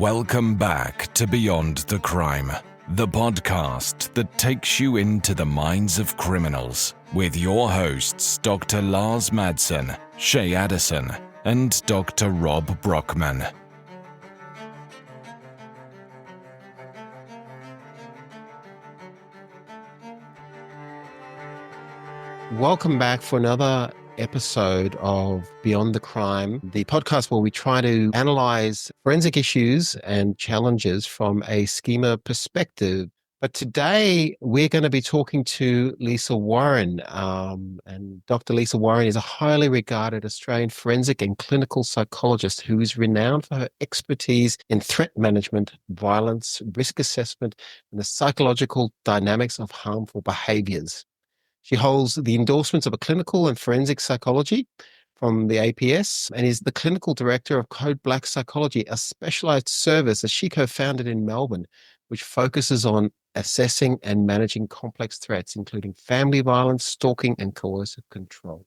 Welcome back to Beyond the Crime, the podcast that takes you into the minds of criminals with your hosts Dr. Lars Madsen, Shay Addison, and Dr. Rob Brockman. Welcome back for another episode of Beyond the Crime, the podcast where we try to analyze forensic issues and challenges from a schema perspective. But today we're going to be talking to Lisa Warren. And Dr. Lisa Warren is a highly regarded Australian forensic and clinical psychologist who is renowned for her expertise in threat management, violence, risk assessment, and the psychological dynamics of harmful behaviors. She holds the endorsements of a clinical and forensic psychology from the APS and is the clinical director of Code Black Psychology, a specialized service that she co-founded in Melbourne, which focuses on assessing and managing complex threats, including family violence, stalking, and coercive control.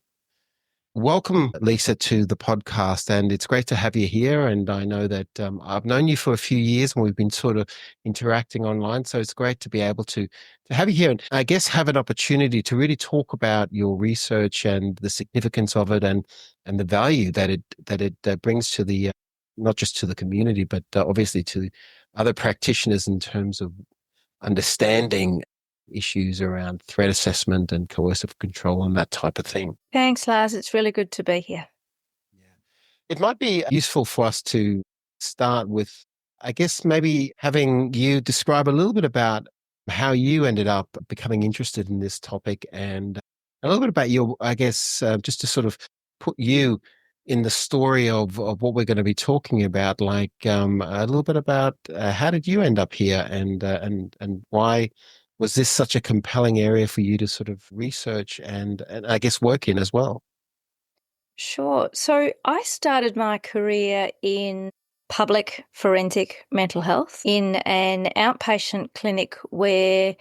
Welcome, Lisa, to the podcast, and it's great to have you here. And I know that I've known you for a few years and we've been sort of interacting online, so it's great to be able to have you here and I guess have an opportunity to really talk about your research and the significance of it and the value that it brings to the not just to the community, but obviously to other practitioners in terms of understanding issues around threat assessment and coercive control and that type of thing. Thanks, Lars. It's really good to be here. Yeah. It might be useful for us to start with, I guess, maybe having you describe a little bit about how you ended up becoming interested in this topic and a little bit about your, I guess, just to sort of put you in the story of what we're going to be talking about, like a little bit about how did you end up here and why was this such a compelling area for you to sort of research and I guess work in as well? Sure. So I started my career in public forensic mental health in an outpatient clinic where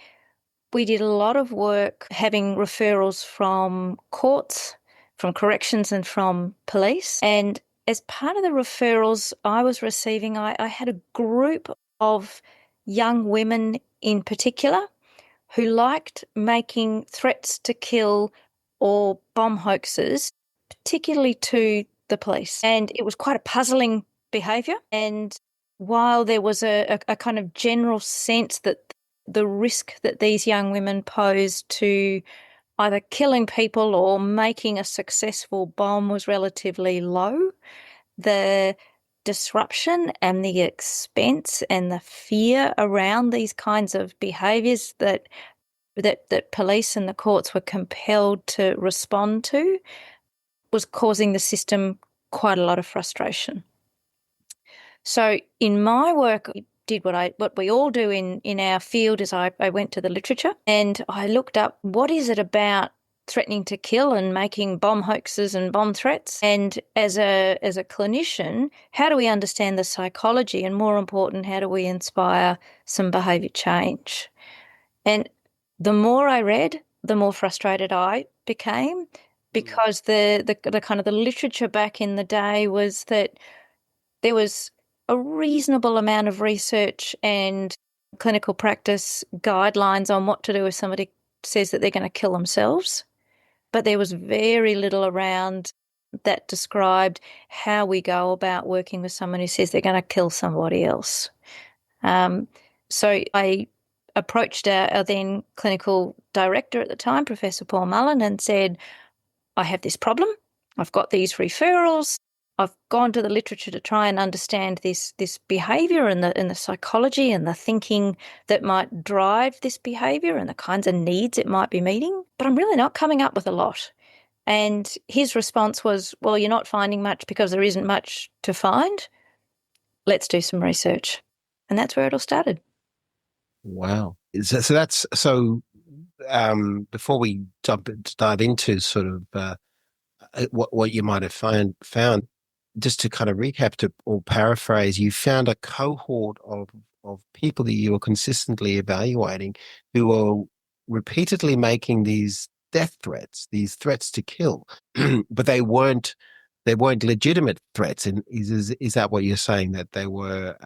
we did a lot of work having referrals from courts, from corrections and from police. And as part of the referrals I was receiving, I had a group of young women in particular who liked making threats to kill or bomb hoaxes, particularly to the police. And it was quite a puzzling behaviour. And while there was a kind of general sense that the risk that these young women posed to either killing people or making a successful bomb was relatively low, the disruption and the expense and the fear around these kinds of behaviours that police and the courts were compelled to respond to was causing the system quite a lot of frustration. So in my work, I did what we all do in our field is I went to the literature and I looked up what is it about threatening to kill and making bomb hoaxes and bomb threats. And as a clinician, how do we understand the psychology? And more important, how do we inspire some behaviour change? And the more I read, the more frustrated I became because the kind of the literature back in the day was that there was a reasonable amount of research and clinical practice guidelines on what to do if somebody says that they're going to kill themselves. But there was very little around that described how we go about working with someone who says they're going to kill somebody else. So I approached our then clinical director at the time, Professor Paul Mullen, and said, I have this problem. I've got these referrals. I've gone to the literature to try and understand this behaviour and the psychology and the thinking that might drive this behaviour and the kinds of needs it might be meeting, but I'm really not coming up with a lot. And his response was, well, you're not finding much because there isn't much to find. Let's do some research. And that's where it all started. Wow. Before we dive into sort of what you might have found, just to kind of recap or paraphrase, you found a cohort of people that you were consistently evaluating who were repeatedly making these death threats, these threats to kill, but they weren't they weren't legitimate threats. And is that what you're saying, that they were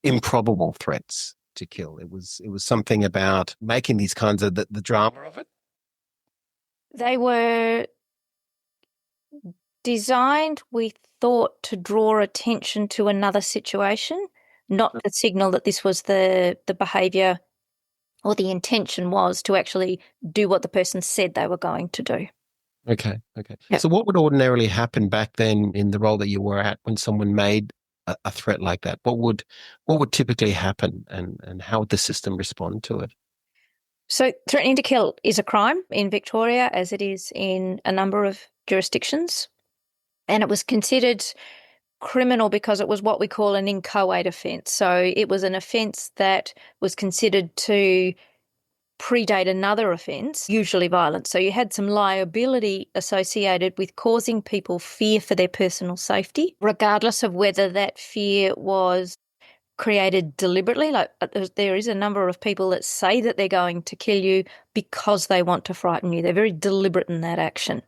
improbable threats to kill? It was something about making these kinds of the drama of it. They were designed, we thought, to draw attention to another situation, not to signal that this was the behaviour, or the intention was to actually do what the person said they were going to do. Okay. Yep. So what would ordinarily happen back then in the role that you were at when someone made a threat like that? What would typically happen, and how would the system respond to it? So threatening to kill is a crime in Victoria, as it is in a number of jurisdictions. And it was considered criminal because it was what we call an inchoate offence. So it was an offence that was considered to predate another offence, usually violence. So you had some liability associated with causing people fear for their personal safety, regardless of whether that fear was created deliberately. Like, there is a number of people that say that they're going to kill you because they want to frighten you. They're very deliberate in that action.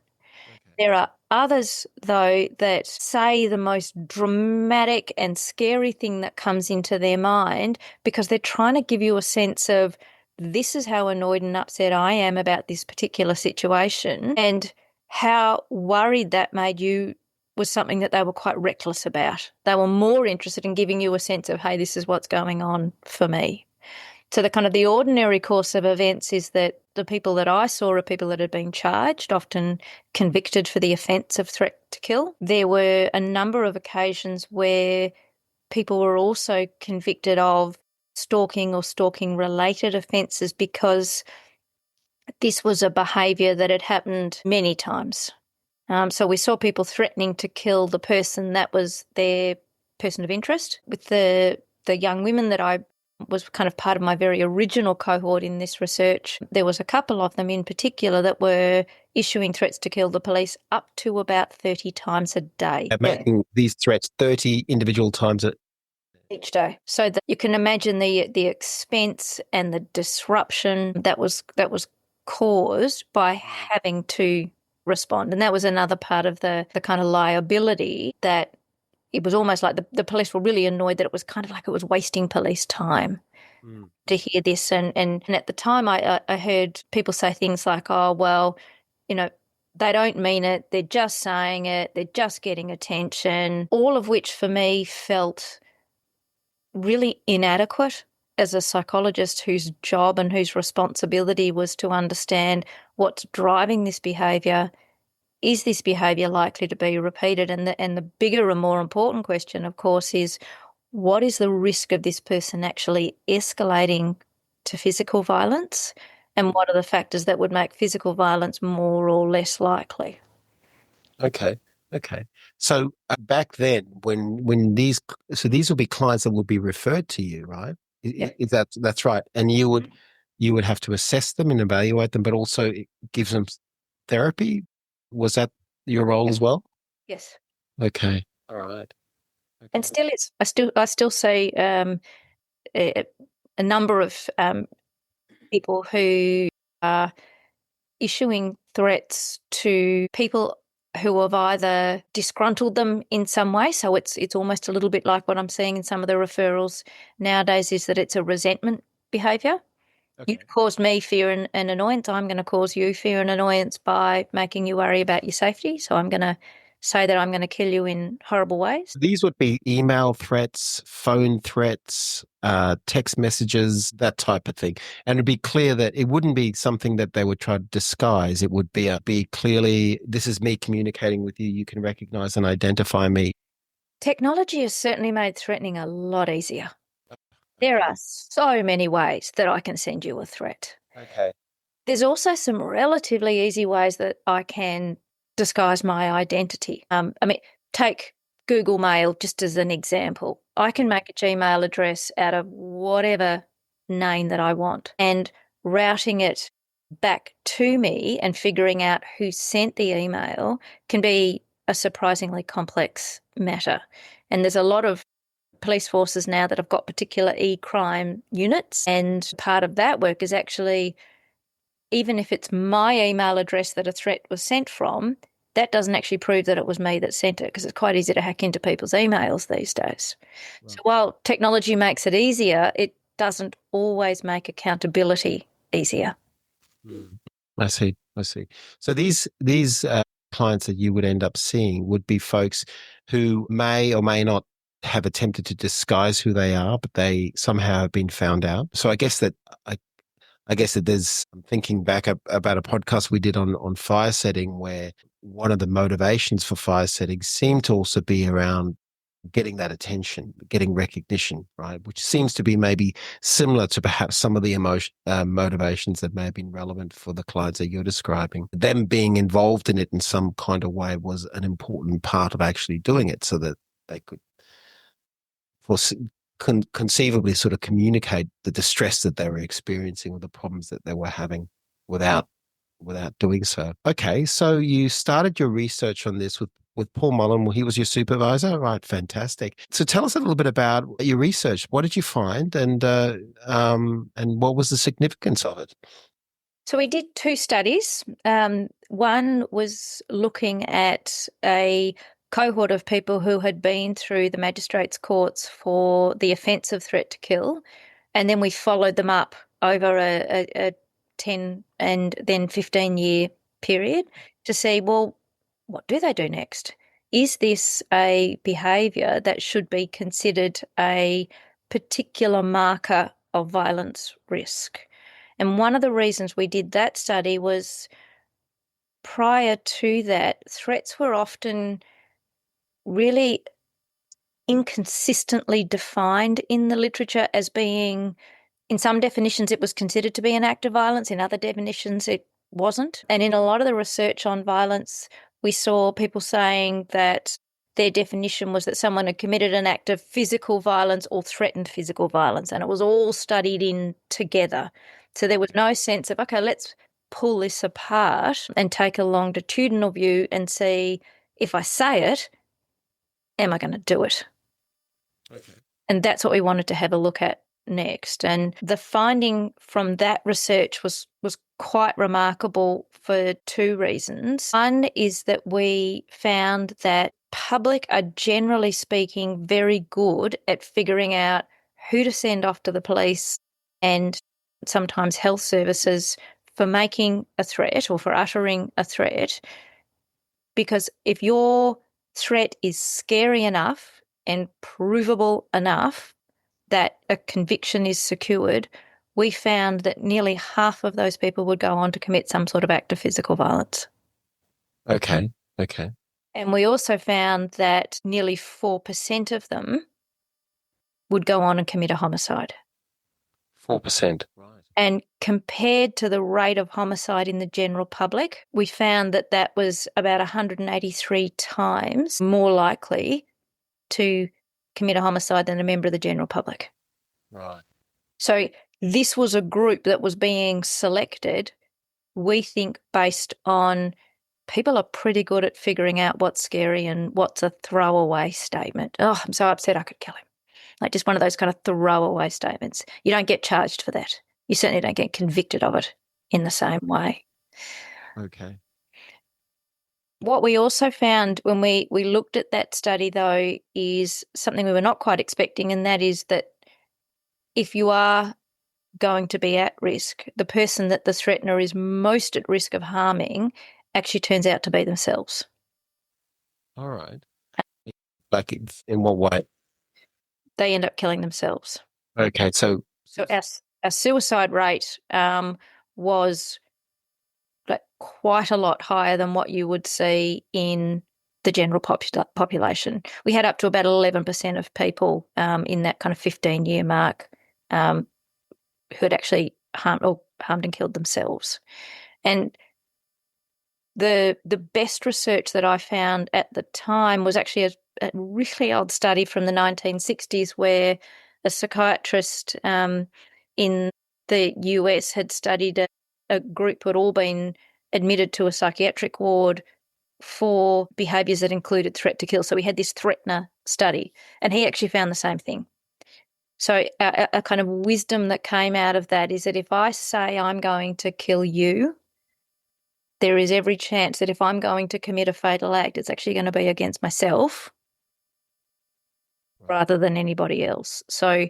There are others, though, that say the most dramatic and scary thing that comes into their mind because they're trying to give you a sense of, this is how annoyed and upset I am about this particular situation, and how worried that made you was something that they were quite reckless about. They were more interested in giving you a sense of, hey, this is what's going on for me. So the ordinary course of events is that the people that I saw are people that had been charged, often convicted for the offence of threat to kill. There were a number of occasions where people were also convicted of stalking or stalking-related offences because this was a behaviour that had happened many times. So we saw people threatening to kill the person that was their person of interest. With the young women that I was kind of part of my very original cohort in this research, there was a couple of them in particular that were issuing threats to kill the police up to about 30 times a day. Making these threats 30 individual times each day. So that you can imagine the expense and the disruption that was caused by having to respond. And that was another part of the kind of liability, that it was almost like the police were really annoyed that it was kind of like it was wasting police time to hear this. And at the time I heard people say things like, oh, well, they don't mean it, they're just saying it, they're just getting attention, all of which for me felt really inadequate as a psychologist whose job and whose responsibility was to understand what's driving this behaviour. Is this behaviour likely to be repeated? And the bigger and more important question, of course, is what is the risk of this person actually escalating to physical violence? And what are the factors that would make physical violence more or less likely? Okay. So back then, when these will be clients that will be referred to you, right? Yeah. Is that's right? And you would have to assess them and evaluate them, but also give them therapy. Was that your role as well? Yes. Okay. All right. Okay. And still is. I still see a number of people who are issuing threats to people who have either disgruntled them in some way. So it's almost a little bit like what I'm seeing in some of the referrals nowadays, is that it's a resentment behaviour. Okay. You've caused me fear and annoyance. I'm going to cause you fear and annoyance by making you worry about your safety. So I'm going to say that I'm going to kill you in horrible ways. These would be email threats, phone threats, text messages, that type of thing. And it'd be clear that it wouldn't be something that they would try to disguise. It would be clearly, this is me communicating with you. You can recognize and identify me. Technology has certainly made threatening a lot easier. There are so many ways that I can send you a threat. Okay. There's also some relatively easy ways that I can disguise my identity. Take Google Mail just as an example. I can make a Gmail address out of whatever name that I want, and routing it back to me and figuring out who sent the email can be a surprisingly complex matter. And there's a lot of police forces now that have got particular e-crime units, and part of that work is actually, even if it's my email address that a threat was sent from, that doesn't actually prove that it was me that sent it, because it's quite easy to hack into people's emails these days. Right. So while technology makes it easier, it doesn't always make accountability easier. I see. So these clients that you would end up seeing would be folks who may or may not have attempted to disguise who they are, but they somehow have been found out. So I guess that there's, I'm thinking back about a podcast we did on fire setting, where one of the motivations for fire setting seemed to also be around getting that attention, getting recognition, right? Which seems to be maybe similar to perhaps some of the motivations that may have been relevant for the clients that you're describing. Them being involved in it in some kind of way was an important part of actually doing it, so that they could conceivably sort of communicate the distress that they were experiencing or the problems that they were having without doing so. Okay, so you started your research on this with Paul Mullen. Well, he was your supervisor, right? Fantastic. So tell us a little bit about your research. What did you find, and what was the significance of it? So we did two studies. One was looking at a cohort of people who had been through the magistrates' courts for the offence of threat to kill, and then we followed them up over a 10 and then 15-year period to see, well, what do they do next? Is this a behaviour that should be considered a particular marker of violence risk? And one of the reasons we did that study was, prior to that, threats were often really inconsistently defined in the literature as being, in some definitions, it was considered to be an act of violence. In other definitions, it wasn't. And in a lot of the research on violence, we saw people saying that their definition was that someone had committed an act of physical violence or threatened physical violence, and it was all studied in together. So there was no sense of, okay, let's pull this apart and take a longitudinal view and see, if I say it, am I going to do it? Okay. And that's what we wanted to have a look at next. And the finding from that research was quite remarkable for two reasons. One is that we found that public are, generally speaking, very good at figuring out who to send off to the police and sometimes health services for making a threat or for uttering a threat. Because if your threat is scary enough and provable enough that a conviction is secured, we found that nearly half of those people would go on to commit some sort of act of physical violence. Okay. And we also found that nearly 4% of them would go on and commit a homicide. 4%. Right. And compared to the rate of homicide in the general public, we found that that was about 183 times more likely to commit a homicide than a member of the general public. Right. So this was a group that was being selected, we think, based on people are pretty good at figuring out what's scary and what's a throwaway statement. Oh, I'm so upset I could kill him. Like just one of those kind of throwaway statements. You don't get charged for that. You certainly don't get convicted of it in the same way. Okay. What we also found when we looked at that study, though, is something we were not quite expecting, and that is that if you are going to be at risk, the person that the threatener is most at risk of harming actually turns out to be themselves. All right. Like in what way? They end up killing themselves. Okay, so our suicide rate was like quite a lot higher than what you would see in the general population. We had up to about 11% of people in that kind of 15-year mark who had actually harmed and killed themselves. And the best research that I found at the time was actually a really old study from the 1960s, where a psychiatrist in the US had studied a group who had all been admitted to a psychiatric ward for behaviours that included threat to kill. So we had this threatener study, and he actually found the same thing. So a kind of wisdom that came out of that is that if I say I'm going to kill you, there is every chance that if I'm going to commit a fatal act, it's actually going to be against myself rather than anybody else. So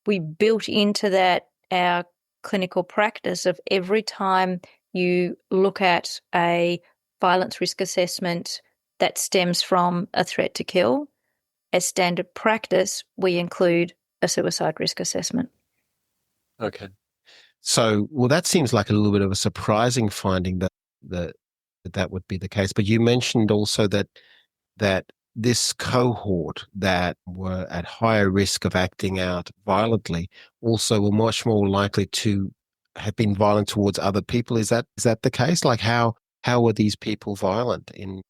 we built into that our clinical practice of every time you look at a violence risk assessment that stems from a threat to kill, as standard practice, we include a suicide risk assessment. Okay. So, well, that seems like a little bit of a surprising finding that would be the case. But you mentioned also that this cohort that were at higher risk of acting out violently also were much more likely to have been violent towards other people. Is that the case? Like how were these people violent in?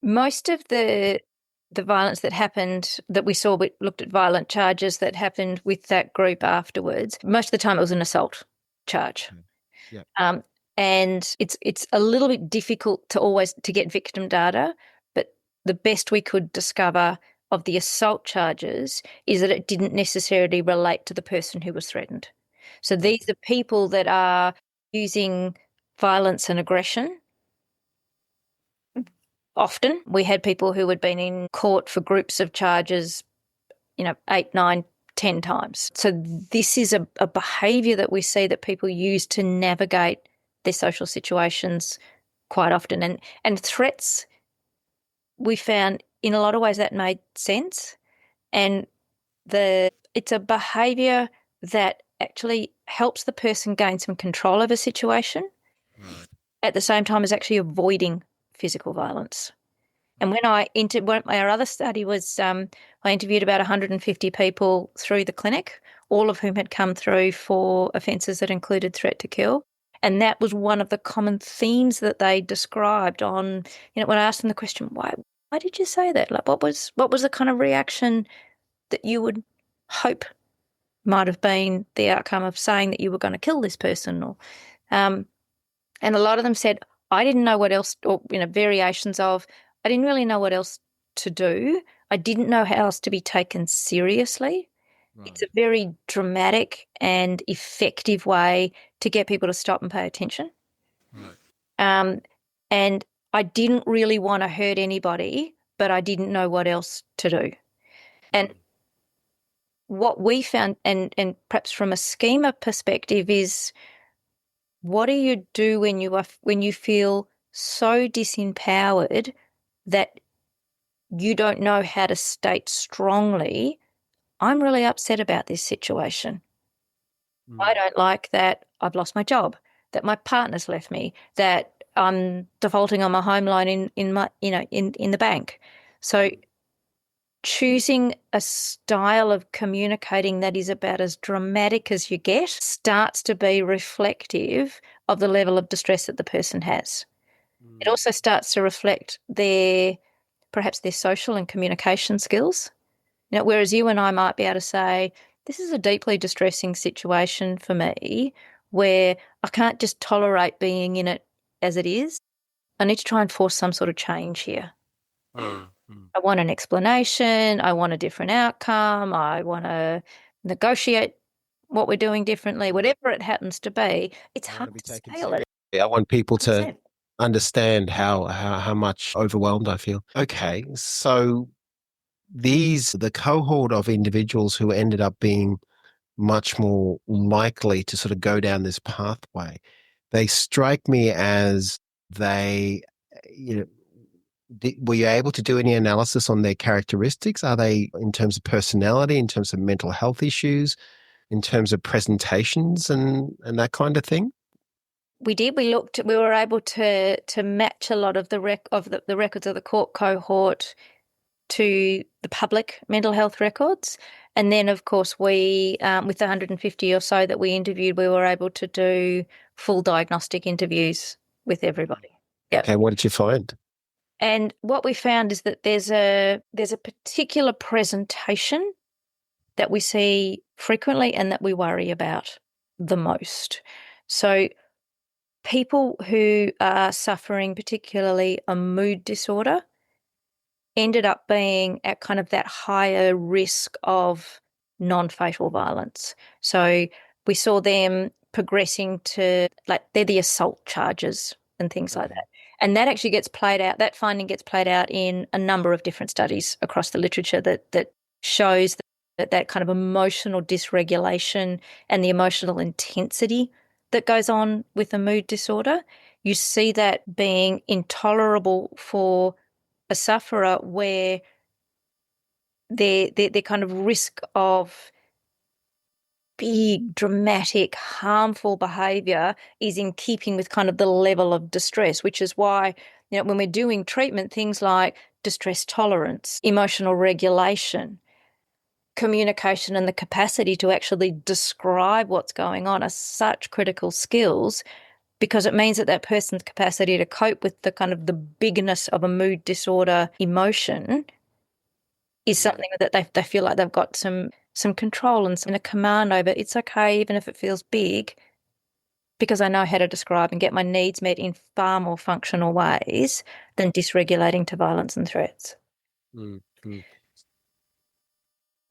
Most of the violence that happened that we saw, we looked at violent charges that happened with that group afterwards. Most of the time it was an assault charge. Yeah. And it's a little bit difficult to always to get victim data, but the best we could discover of the assault charges is that it didn't necessarily relate to the person who was threatened. So these are people that are using violence and aggression. Often we had people who had been in court for groups of charges, 8, 9, 10 times. So this is a behaviour that we see that people use to navigate their social situations quite often. And threats, we found in a lot of ways that made sense. And it's a behaviour that actually helps the person gain some control of a situation at the same time as actually avoiding physical violence. And when our other study was, I interviewed about 150 people through the clinic, all of whom had come through for offences that included threat to kill. And that was one of the common themes that they described on, when I asked them the question, why did you say that? Like, what was the kind of reaction that you would hope might have been the outcome of saying that you were going to kill this person? Or, and a lot of them said, I didn't know what else, or, variations of, I didn't really know what else to do. I didn't know how else to be taken seriously. Right. It's a very dramatic and effective way to get people to stop and pay attention. Right. And I didn't really want to hurt anybody, but I didn't know what else to do. And what we found, and perhaps from a schema perspective, is what do you do when you feel so disempowered that you don't know how to state strongly, I'm really upset about this situation. I don't like that I've lost my job, that my partner's left me, that I'm defaulting on my home loan in the bank. So choosing a style of communicating that is about as dramatic as you get starts to be reflective of the level of distress that the person has. It also starts to reflect perhaps their social and communication skills. Whereas you and I might be able to say, this is a deeply distressing situation for me where I can't just tolerate being in it as it is. I need to try and force some sort of change here. I want an explanation. I want a different outcome. I want to negotiate what we're doing differently, whatever it happens to be. It's hard to scale it. I want people to understand how much overwhelmed I feel. Okay, so the cohort of individuals who ended up being much more likely to sort of go down this pathway, they strike me as were you able to do any analysis on their characteristics? Are they, in terms of personality, in terms of mental health issues, in terms of presentations and that kind of thing? We did. We were able to match a lot of the records of the court cohort to the public mental health records. And then, of course, we, with the 150 or so that we interviewed, we were able to do full diagnostic interviews with everybody. Yep. Okay, what did you find? And what we found is that there's a particular presentation that we see frequently and that we worry about the most. So people who are suffering particularly a mood disorder ended up being at kind of that higher risk of non-fatal violence. So we saw them progressing to, like, they're the assault charges and things like that. And that actually gets played out, that finding gets played out in a number of different studies across the literature that shows that kind of emotional dysregulation and the emotional intensity that goes on with a mood disorder. You see that being intolerable for a sufferer, where their kind of risk of big, dramatic, harmful behaviour is in keeping with kind of the level of distress, which is why, when we're doing treatment, things like distress tolerance, emotional regulation, communication, and the capacity to actually describe what's going on are such critical skills, because it means that person's capacity to cope with the kind of the bigness of a mood disorder emotion is something that they feel like they've got some control and a command over. It's okay, even if it feels big, because I know how to describe and get my needs met in far more functional ways than dysregulating to violence and threats. Mm-hmm.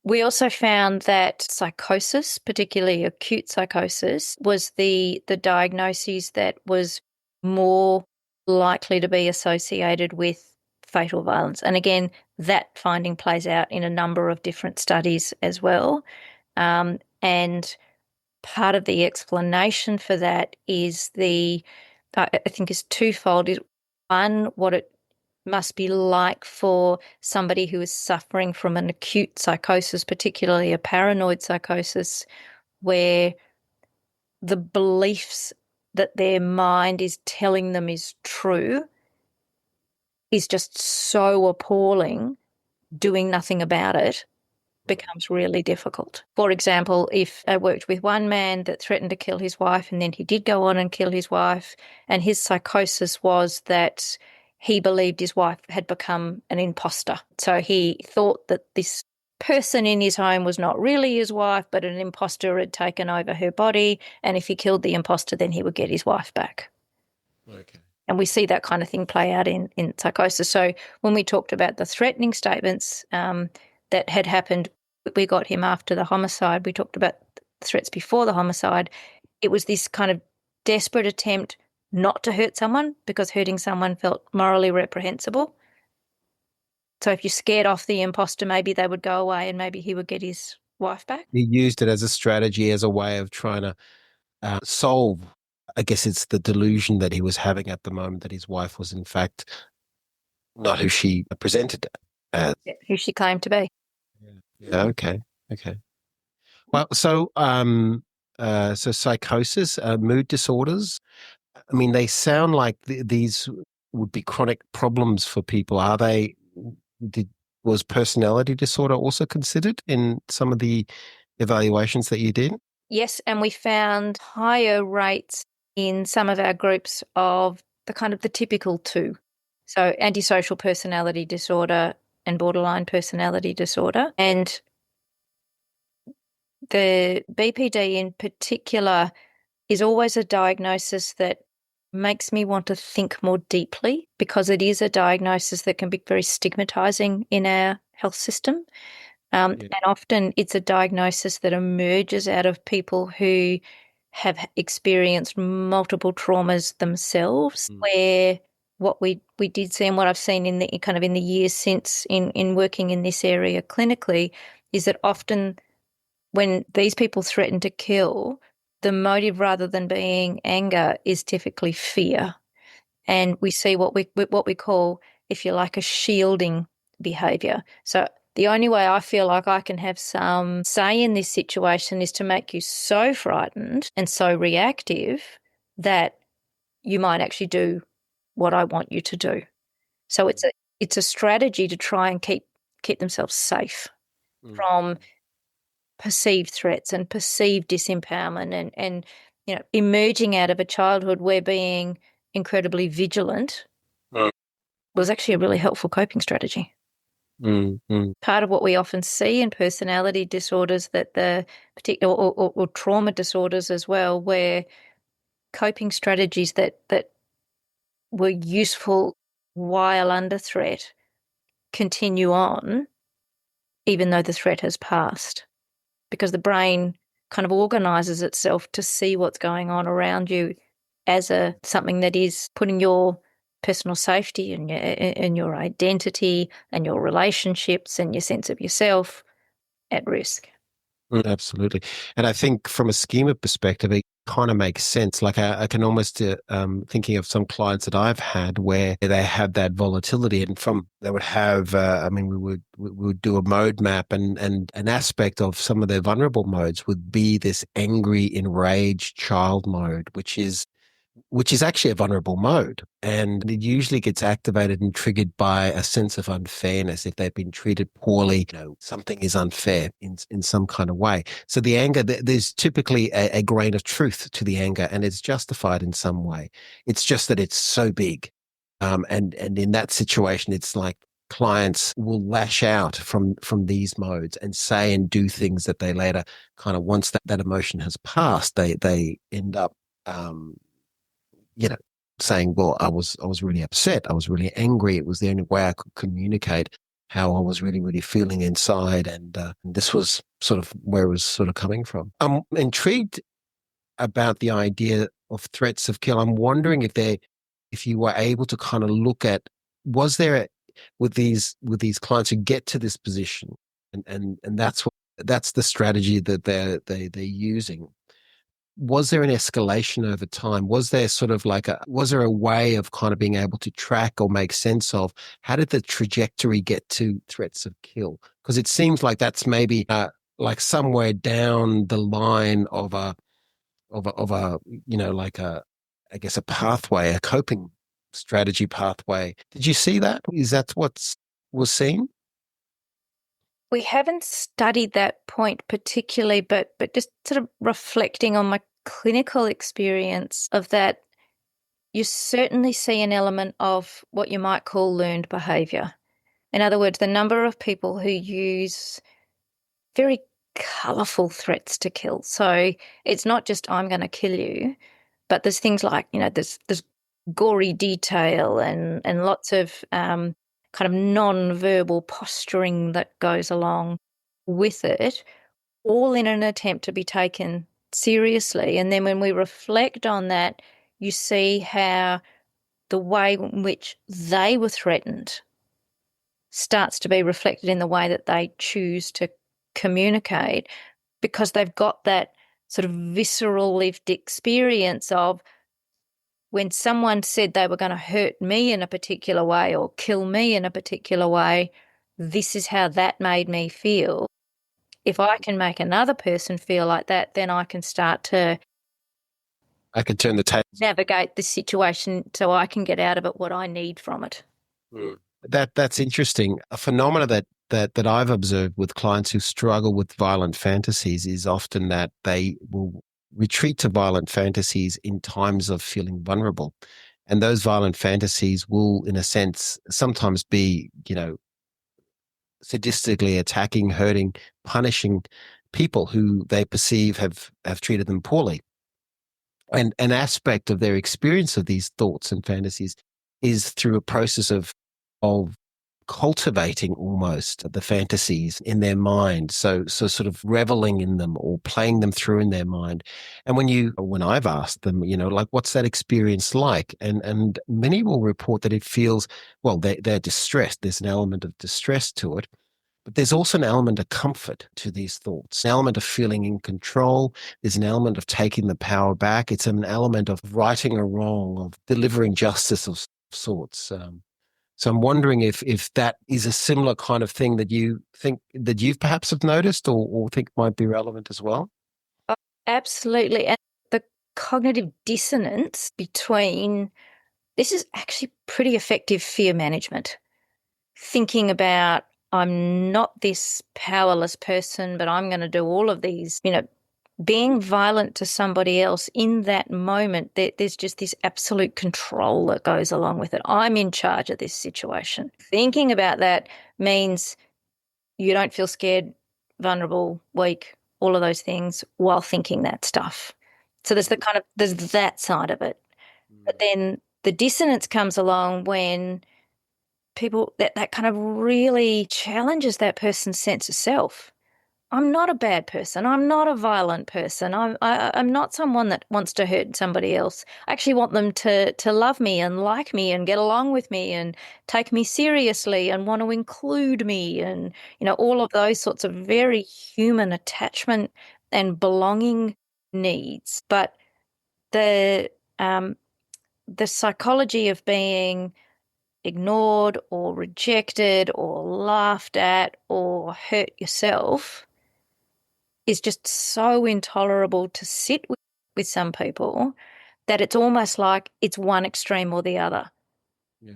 We also found that psychosis, particularly acute psychosis, was the diagnosis that was more likely to be associated with fatal violence. And again, that finding plays out in a number of different studies as well. And part of the explanation for that is I think is twofold. One, what it must be like for somebody who is suffering from an acute psychosis, particularly a paranoid psychosis, where the beliefs that their mind is telling them is true is just so appalling, doing nothing about it becomes really difficult. For example, if I worked with one man that threatened to kill his wife, and then he did go on and kill his wife, and his psychosis was that he believed his wife had become an imposter. So he thought that this person in his home was not really his wife, but an imposter had taken over her body, and if he killed the imposter, then he would get his wife back. Okay. And we see that kind of thing play out in psychosis. So when we talked about the threatening statements that had happened, we got him after the homicide. We talked about threats before the homicide. It was this kind of desperate attempt not to hurt someone, because hurting someone felt morally reprehensible. So if you scared off the imposter, maybe they would go away and maybe he would get his wife back. He used it as a strategy, as a way of trying to solve, I guess it's the delusion that he was having at the moment, that his wife was in fact not who she presented as. Yeah, who she claimed to be. Yeah. Okay. Well, so psychosis, mood disorders. I mean, they sound like these would be chronic problems for people. Are they? Was personality disorder also considered in some of the evaluations that you did? Yes, and we found higher rates in some of our groups of the kind of the typical two. So antisocial personality disorder and borderline personality disorder. And the BPD in particular is always a diagnosis that makes me want to think more deeply, because it is a diagnosis that can be very stigmatizing in our health system. And often it's a diagnosis that emerges out of people who have experienced multiple traumas themselves, where what we did see, and what I've seen in the kind of in the years since in working in this area clinically, is that often when these people threaten to kill, the motive, rather than being anger, is typically fear. And we see what we call, if you like, a shielding behaviour. So the only way I feel like I can have some say in this situation is to make you so frightened and so reactive that you might actually do what I want you to do. So it's a strategy to try and keep themselves safe from perceived threats and perceived disempowerment, and emerging out of a childhood where being incredibly vigilant was actually a really helpful coping strategy. Part of what we often see in personality disorders, that the particular or trauma disorders as well, where coping strategies that were useful while under threat continue on even though the threat has passed, because the brain kind of organises itself to see what's going on around you as something that is putting your personal safety and your identity and your relationships and your sense of yourself at risk. Absolutely. And I think from a schema perspective, it kind of makes sense. Like I can almost, thinking of some clients that I've had where they have that volatility and they would have, we would do a mode map and an aspect of some of their vulnerable modes would be this angry, enraged child mode, which is actually a vulnerable mode. And it usually gets activated and triggered by a sense of unfairness. If they've been treated poorly, something is unfair in some kind of way. So the anger, there's typically a grain of truth to the anger and it's justified in some way. It's just that it's so big. And in that situation, it's like clients will lash out from these modes and say and do things that they later kind of, once that emotion has passed, they end up, saying, well, I was really upset. I was really angry. It was the only way I could communicate how I was really, really feeling inside. And this was sort of where it was sort of coming from. I'm intrigued about the idea of threats of kill. I'm wondering if you were able to kind of look at, was there with these clients who get to this position and that's the strategy that they're using. Was there an escalation over time? Was there sort of was there a way of kind of being able to track or make sense of how did the trajectory get to threats of kill? Because it seems like that's maybe like somewhere down the line of a, I guess a pathway, a coping strategy pathway. Did you see that? Is that what was seen? We haven't studied that point particularly, but just sort of reflecting on my clinical experience of that, you certainly see an element of what you might call learned behaviour. In other words, the number of people who use very colourful threats to kill. So it's not just I'm going to kill you, but there's things like, there's gory detail and lots of kind of non-verbal posturing that goes along with it, all in an attempt to be taken seriously. And then when we reflect on that, you see how the way in which they were threatened starts to be reflected in the way that they choose to communicate, because they've got that sort of visceral lived experience of when someone said they were going to hurt me in a particular way or kill me in a particular way, this is how that made me feel. If I can make another person feel like that, then I can start to turn the tables. Navigate the situation so I can get out of it what I need from it. That's interesting. A phenomena that I've observed with clients who struggle with violent fantasies is often that they will retreat to violent fantasies in times of feeling vulnerable. And those violent fantasies will, in a sense, sometimes be, sadistically attacking, hurting, punishing people who they perceive have treated them poorly. And an aspect of their experience of these thoughts and fantasies is through a process of cultivating almost the fantasies in their mind. So sort of reveling in them or playing them through in their mind. And when I've asked them, what's that experience like? And many will report that it feels, well, they're distressed. There's an element of distress to it. But there's also an element of comfort to these thoughts, an element of feeling in control. There's an element of taking the power back. It's an element of righting a wrong, of delivering justice of sorts. So I'm wondering if that is a similar kind of thing that you think that you've perhaps have noticed or think might be relevant as well. Absolutely. And the cognitive dissonance between this is actually pretty effective fear management. Thinking about, I'm not this powerless person, but I'm going to do all of these, being violent to somebody else in that moment, there's just this absolute control that goes along with it. I'm in charge of this situation. Thinking about that means you don't feel scared, vulnerable, weak, all of those things while thinking that stuff. So there's there's that side of it. But then the dissonance comes along when people, that kind of really challenges that person's sense of self. I'm not a bad person. I'm not a violent person. I'm not someone that wants to hurt somebody else. I actually want them to love me and like me and get along with me and take me seriously and want to include me and, all of those sorts of very human attachment and belonging needs. But the the psychology of being ignored or rejected or laughed at or hurt yourself is just so intolerable to sit with some people that it's almost like it's one extreme or the other. Yeah.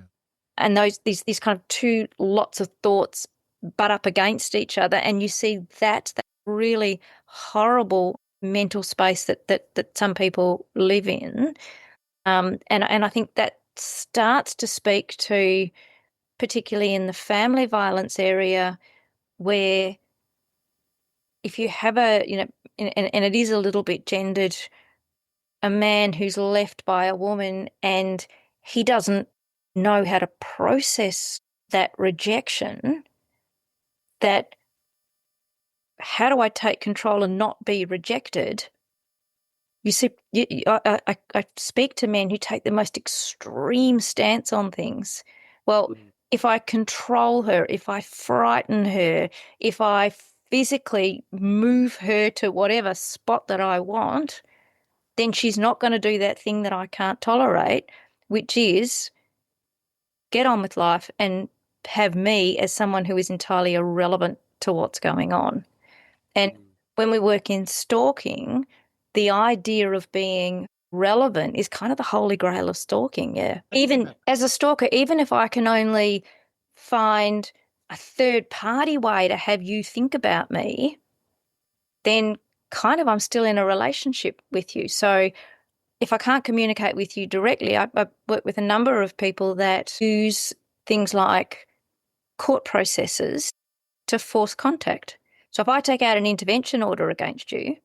And these kind of two lots of thoughts butt up against each other, and you see that really horrible mental space that some people live in. And I think that starts to speak to, particularly in the family violence area, where if you have and it is a little bit gendered, a man who's left by a woman and he doesn't know how to process that rejection, that how do I take control and not be rejected? You see, I speak to men who take the most extreme stance on things. Well, if I control her, if I frighten her, if I physically move her to whatever spot that I want, then she's not going to do that thing that I can't tolerate, which is get on with life and have me as someone who is entirely irrelevant to what's going on. And when we work in stalking, the idea of being relevant is kind of the holy grail of stalking, yeah. Even as a stalker, even if I can only find a third-party way to have you think about me, then kind of I'm still in a relationship with you. So if I can't communicate with you directly, I work with a number of people that use things like court processes to force contact. So if I take out an intervention order against you,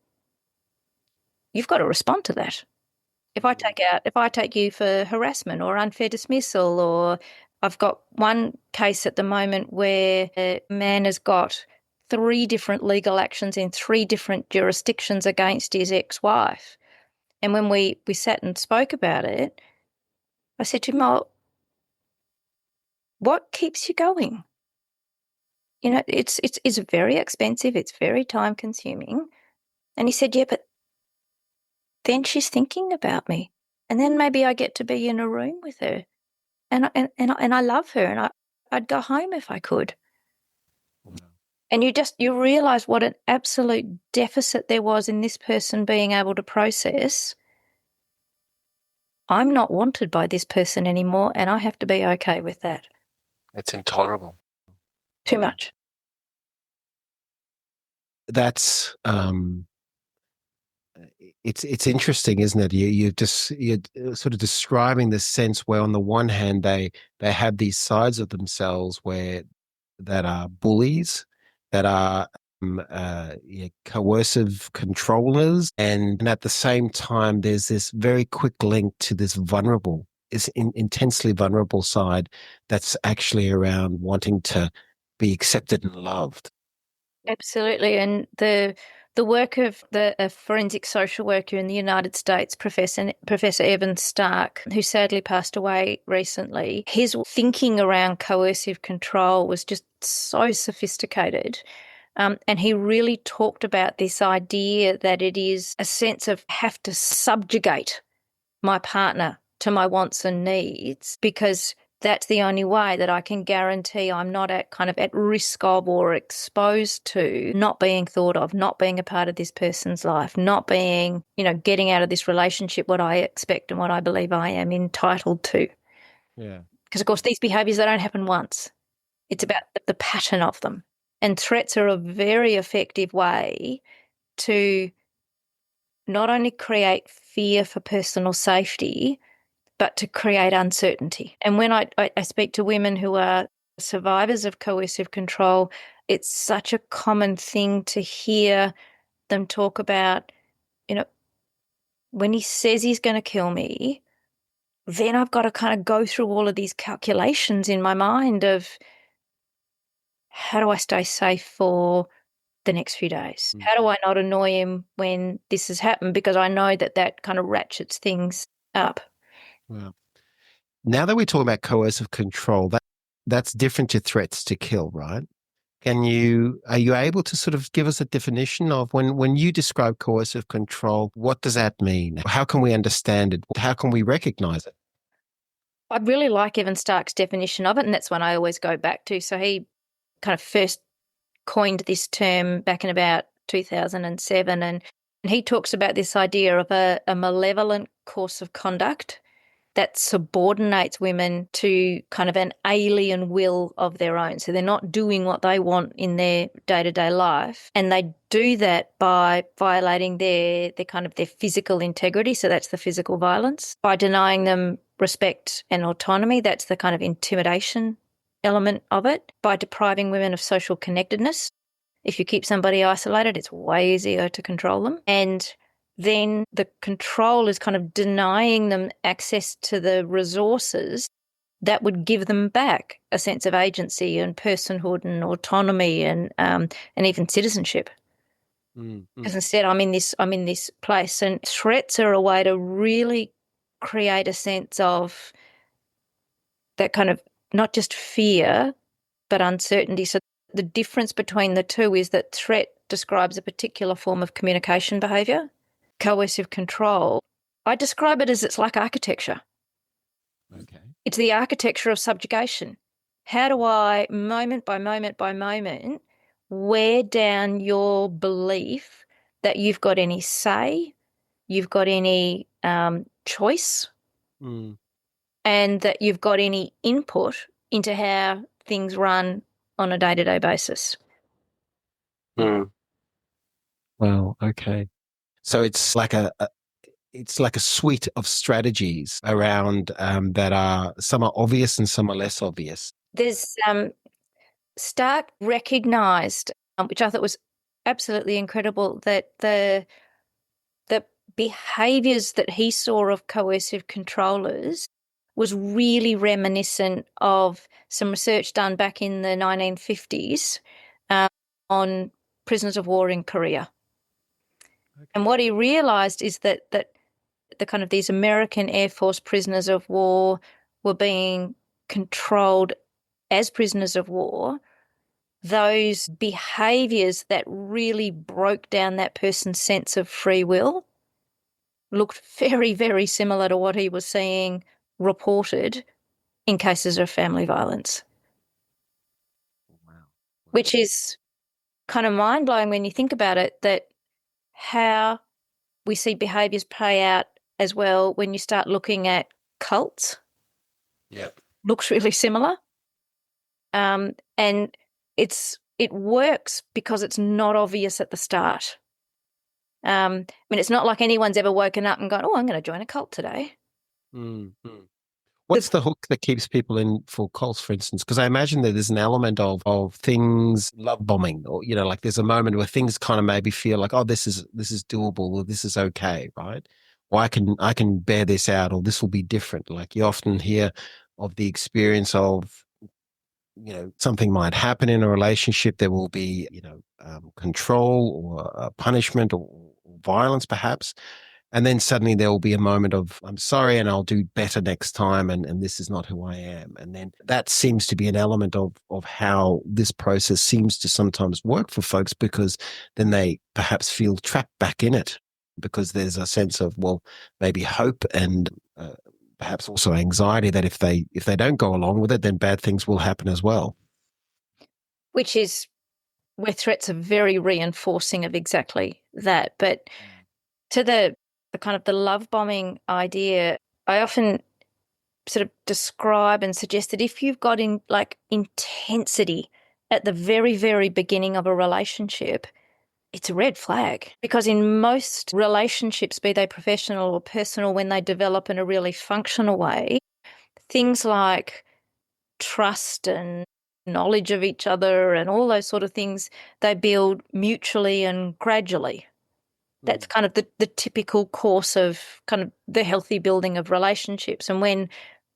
you've got to respond to that. If I take you for harassment or unfair dismissal, or I've got one case at the moment where a man has got 3 different legal actions in 3 different jurisdictions against his ex-wife. And when we sat and spoke about it, I said to him, "Oh, what keeps you going? It's very expensive. It's very time consuming." And he said, "Yeah, but then she's thinking about me, and then maybe I get to be in a room with her, and I love her, and I'd go home if I could." And you realize what an absolute deficit there was in this person being able to process, I'm not wanted by this person anymore, and I have to be okay with that. It's intolerable. Too much. That's it's interesting, isn't it? You're sort of describing the sense where on the one hand they have these sides of themselves that are bullies, that are coercive controllers, and at the same time there's this very quick link to this intensely vulnerable side that's actually around wanting to be accepted and loved. Absolutely. And the work of a forensic social worker in the United States, Professor Evan Stark, who sadly passed away recently, his thinking around coercive control was just so sophisticated. And he really talked about this idea that it is a sense of have to subjugate my partner to my wants and needs, because that's the only way that I can guarantee I'm not at risk of or exposed to not being thought of, not being a part of this person's life, not being, getting out of this relationship what I expect and what I believe I am entitled to. Yeah. Because, of course, these behaviours, they don't happen once. It's about the pattern of them. And threats are a very effective way to not only create fear for personal safety, but to create uncertainty. And when I speak to women who are survivors of coercive control, it's such a common thing to hear them talk about, when he says he's going to kill me, then I've got to kind of go through all of these calculations in my mind of how do I stay safe for the next few days? Mm. How do I not annoy him when this has happened? Because I know that kind of ratchets things up. Wow. Now that we're talking about coercive control, that's different to threats to kill, right? Are you able to sort of give us a definition of when you describe coercive control, what does that mean? How can we understand it? How can we recognize it? I really like Evan Stark's definition of it, and that's one I always go back to. So he kind of first coined this term back in about 2007, and he talks about this idea of a malevolent course of conduct that subordinates women to kind of an alien will of their own. So they're not doing what they want in their day-to-day life. And they do that by violating their kind of their physical integrity. So that's the physical violence. By denying them respect and autonomy, that's the kind of intimidation element of it. By depriving women of social connectedness. If you keep somebody isolated, it's way easier to control them. And then the control is kind of denying them access to the resources that would give them back a sense of agency and personhood and autonomy and even citizenship. Because instead, I'm in this place, and threats are a way to really create a sense of that kind of not just fear but uncertainty. So the difference between the two is that threat describes a particular form of communication behaviour. Coercive control, I describe it as it's like architecture. Okay. It's the architecture of subjugation. How do I, moment by moment by moment, wear down your belief that you've got any say, you've got any choice, and that you've got any input into how things run on a day-to-day basis. Well, okay. So it's like a suite of strategies around that are some are obvious and some are less obvious. There's Stark recognised, which I thought was absolutely incredible, that the behaviours that he saw of coercive controllers was really reminiscent of some research done back in the 1950s on prisoners of war in Korea. Okay. And what he realised is that the kind of these American Air Force prisoners of war were being controlled as prisoners of war. Those behaviours that really broke down that person's sense of free will looked very, very similar to what he was seeing reported in cases of family violence. Wow. Which is kind of mind-blowing when you think about it, that how we see behaviours play out as well when you start looking at cults. Yep. Looks really similar. And it works because it's not obvious at the start. I mean, it's not like anyone's ever woken up and gone, oh, I'm going to join a cult today. Mm-hmm. What's the hook that keeps people in for cults, for instance? Because I imagine that there's an element of things, love bombing, or, like there's a moment where things kind of maybe feel like, oh, this is doable, or this is okay, right? Or I can bear this out, or this will be different. Like you often hear of the experience of, something might happen in a relationship. There will be, control or punishment or violence, perhaps. And then suddenly there will be a moment of, I'm sorry, and I'll do better next time. And this is not who I am. And then that seems to be an element of how this process seems to sometimes work for folks, because then they perhaps feel trapped back in it, because there's a sense of, well, maybe hope and perhaps also anxiety that if they don't go along with it, then bad things will happen as well. Which is where threats are very reinforcing of exactly that. But to the kind of the love bombing idea, I often sort of describe and suggest that if you've got intensity at the very, very beginning of a relationship, it's a red flag. Because in most relationships, be they professional or personal, when they develop in a really functional way, things like trust and knowledge of each other and all those sort of things, they build mutually and gradually. That's kind of the typical course of kind of the healthy building of relationships. And when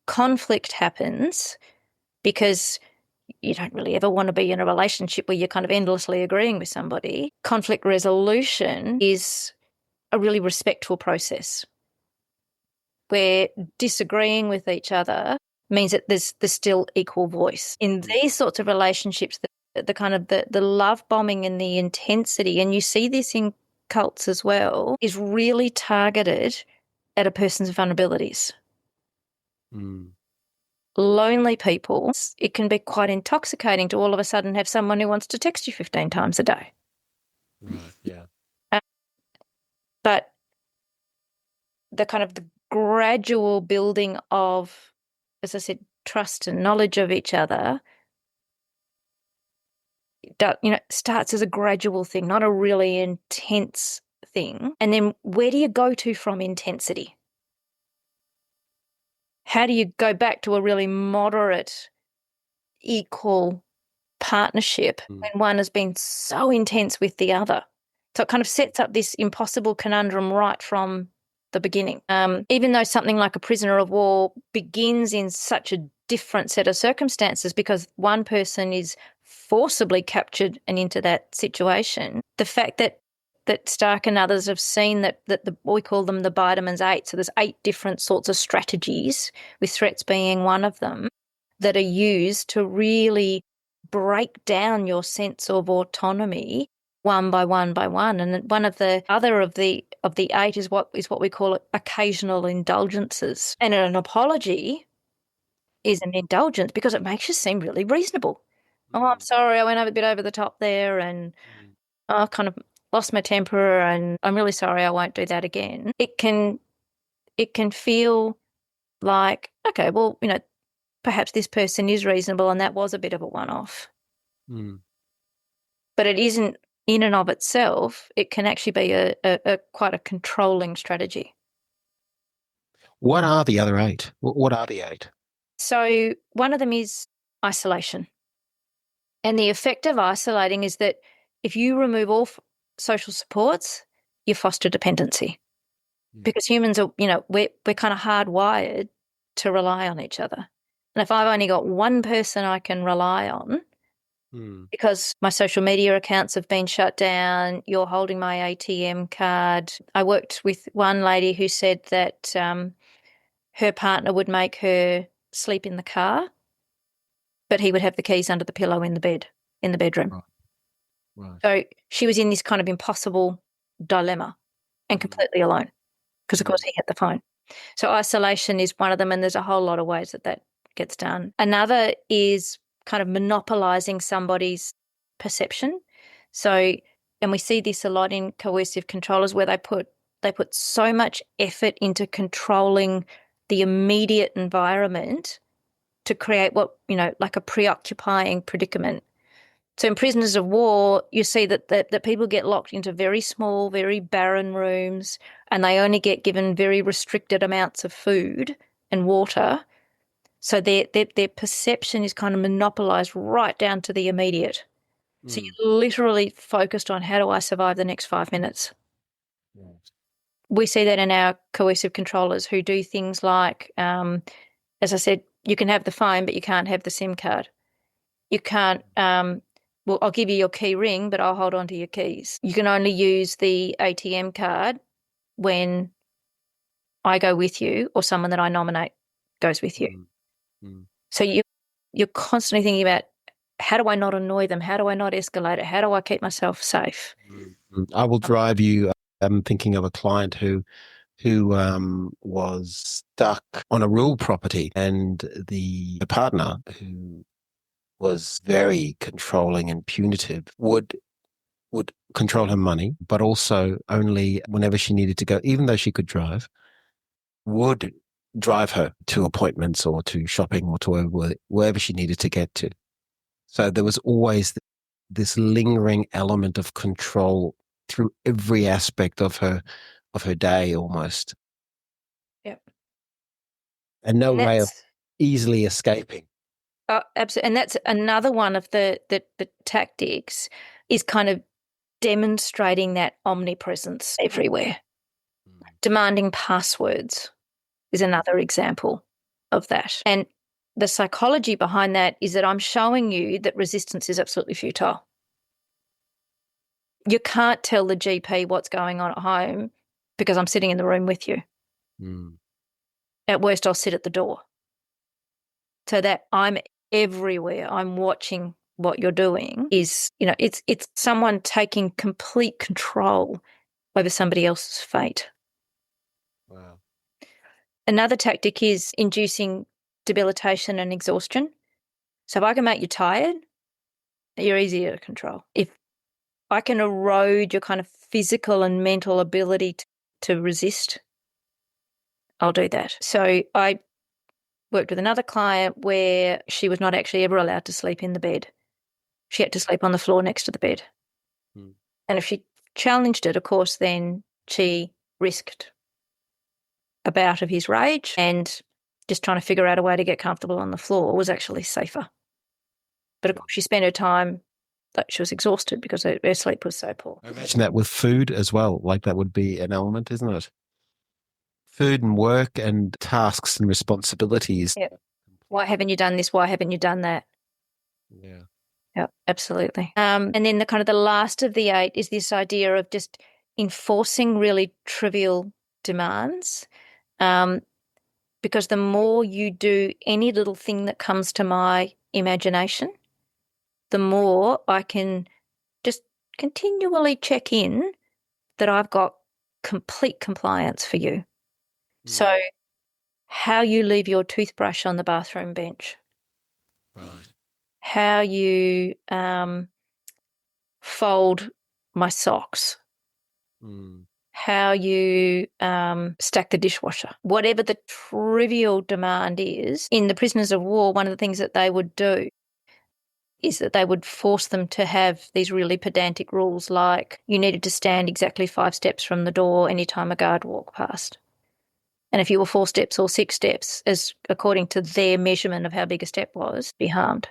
conflict happens, because you don't really ever want to be in a relationship where you're kind of endlessly agreeing with somebody. Conflict resolution is a really respectful process where disagreeing with each other means that there's still equal voice. In these sorts of relationships, the kind of the love bombing and the intensity, and you see this in cults as well, is really targeted at a person's vulnerabilities. Lonely people, it can be quite intoxicating to all of a sudden have someone who wants to text you 15 times a day. Right, yeah. But the kind of the gradual building of, as I said, trust and knowledge of each other, starts as a gradual thing, not a really intense thing. And then where do you go to from intensity? How do you go back to a really moderate, equal partnership when one has been so intense with the other? So it kind of sets up this impossible conundrum right from the beginning. Even though something like a prisoner of war begins in such a different set of circumstances because one person is forcibly captured and into that situation, the fact that Stark and others have seen that we call them the Biderman's 8, so there's 8 different sorts of strategies, with threats being one of them, that are used to really break down your sense of autonomy one by one by one. And one of the 8 is what we call occasional indulgences. And an apology is an indulgence because it makes you seem really reasonable. Oh, I'm sorry, I went a bit over the top there, and I kind of lost my temper, and I'm really sorry, I won't do that again. It can feel like, okay, well, perhaps this person is reasonable and that was a bit of a one-off. But it isn't in and of itself. It can actually be a quite a controlling strategy. What are the other 8? What are the 8? So one of them is isolation. And the effect of isolating is that if you remove all social supports, you foster dependency. Because humans are, we're kind of hardwired to rely on each other. And if I've only got one person I can rely on, because my social media accounts have been shut down, you're holding my ATM card. I worked with one lady who said that her partner would make her sleep in the car, but he would have the keys under the pillow in the bedroom. Right. So she was in this kind of impossible dilemma and completely alone because, of course, he had the phone. So isolation is one of them, and there's a whole lot of ways that gets done. Another is kind of monopolizing somebody's perception. So, and we see this a lot in coercive controllers where they put so much effort into controlling the immediate environment to create what, like a preoccupying predicament. So in prisoners of war, you see that people get locked into very small, very barren rooms, and they only get given very restricted amounts of food and water. So their perception is kind of monopolized right down to the immediate. So you're literally focused on, how do I survive the next 5 minutes? Yes. We see that in our coercive controllers who do things like, as I said, you can have the phone, but you can't have the SIM card. You can't, well, I'll give you your key ring, but I'll hold on to your keys. You can only use the ATM card when I go with you or someone that I nominate goes with you. So you're constantly thinking about, how do I not annoy them? How do I not escalate it? How do I keep myself safe? I will drive you. I'm thinking of a client who was stuck on a rural property, and the partner, who was very controlling and punitive, would control her money, but also only whenever she needed to go, even though she could drive, would drive her to appointments or to shopping or to wherever she needed to get to. So there was always this lingering element of control through every aspect of her day almost. Yep. And no way of easily escaping. Absolutely. And that's another one of the tactics, is kind of demonstrating that omnipresence everywhere. Demanding passwords is another example of that. And the psychology behind that is that I'm showing you that resistance is absolutely futile. You can't tell the GP what's going on at home because I'm sitting in the room with you. Mm. At worst, I'll sit at the door. So that I'm everywhere, I'm watching what you're doing is, it's someone taking complete control over somebody else's fate. Wow. Another tactic is inducing debilitation and exhaustion. So if I can make you tired, you're easier to control. If I can erode your kind of physical and mental ability to resist, I'll do that. So I worked with another client where she was not actually ever allowed to sleep in the bed. She had to sleep on the floor next to the bed. Mm. And if she challenged it, of course, then she risked a bout of his rage, and just trying to figure out a way to get comfortable on the floor was actually safer. But of course, she spent her time, like, she was exhausted because her sleep was so poor. I imagine that with food as well, like that would be an element, isn't it? Food and work and tasks and responsibilities. Yeah. Why haven't you done this? Why haven't you done that? Yeah. Yeah, absolutely. And then the kind of the last of the 8 is this idea of just enforcing really trivial demands. Because the more you do any little thing that comes to my imagination, the more I can just continually check in that I've got complete compliance for you. Mm. So how you leave your toothbrush on the bathroom bench, Right. how you fold my socks, Mm. how you stack the dishwasher, whatever the trivial demand is. In the prisoners of war, one of the things that they would do is that they would force them to have these really pedantic rules, like you needed to stand exactly 5 steps from the door anytime a guard walked past. And if you were 4 steps or 6 steps, as according to their measurement of how big a step was, be harmed.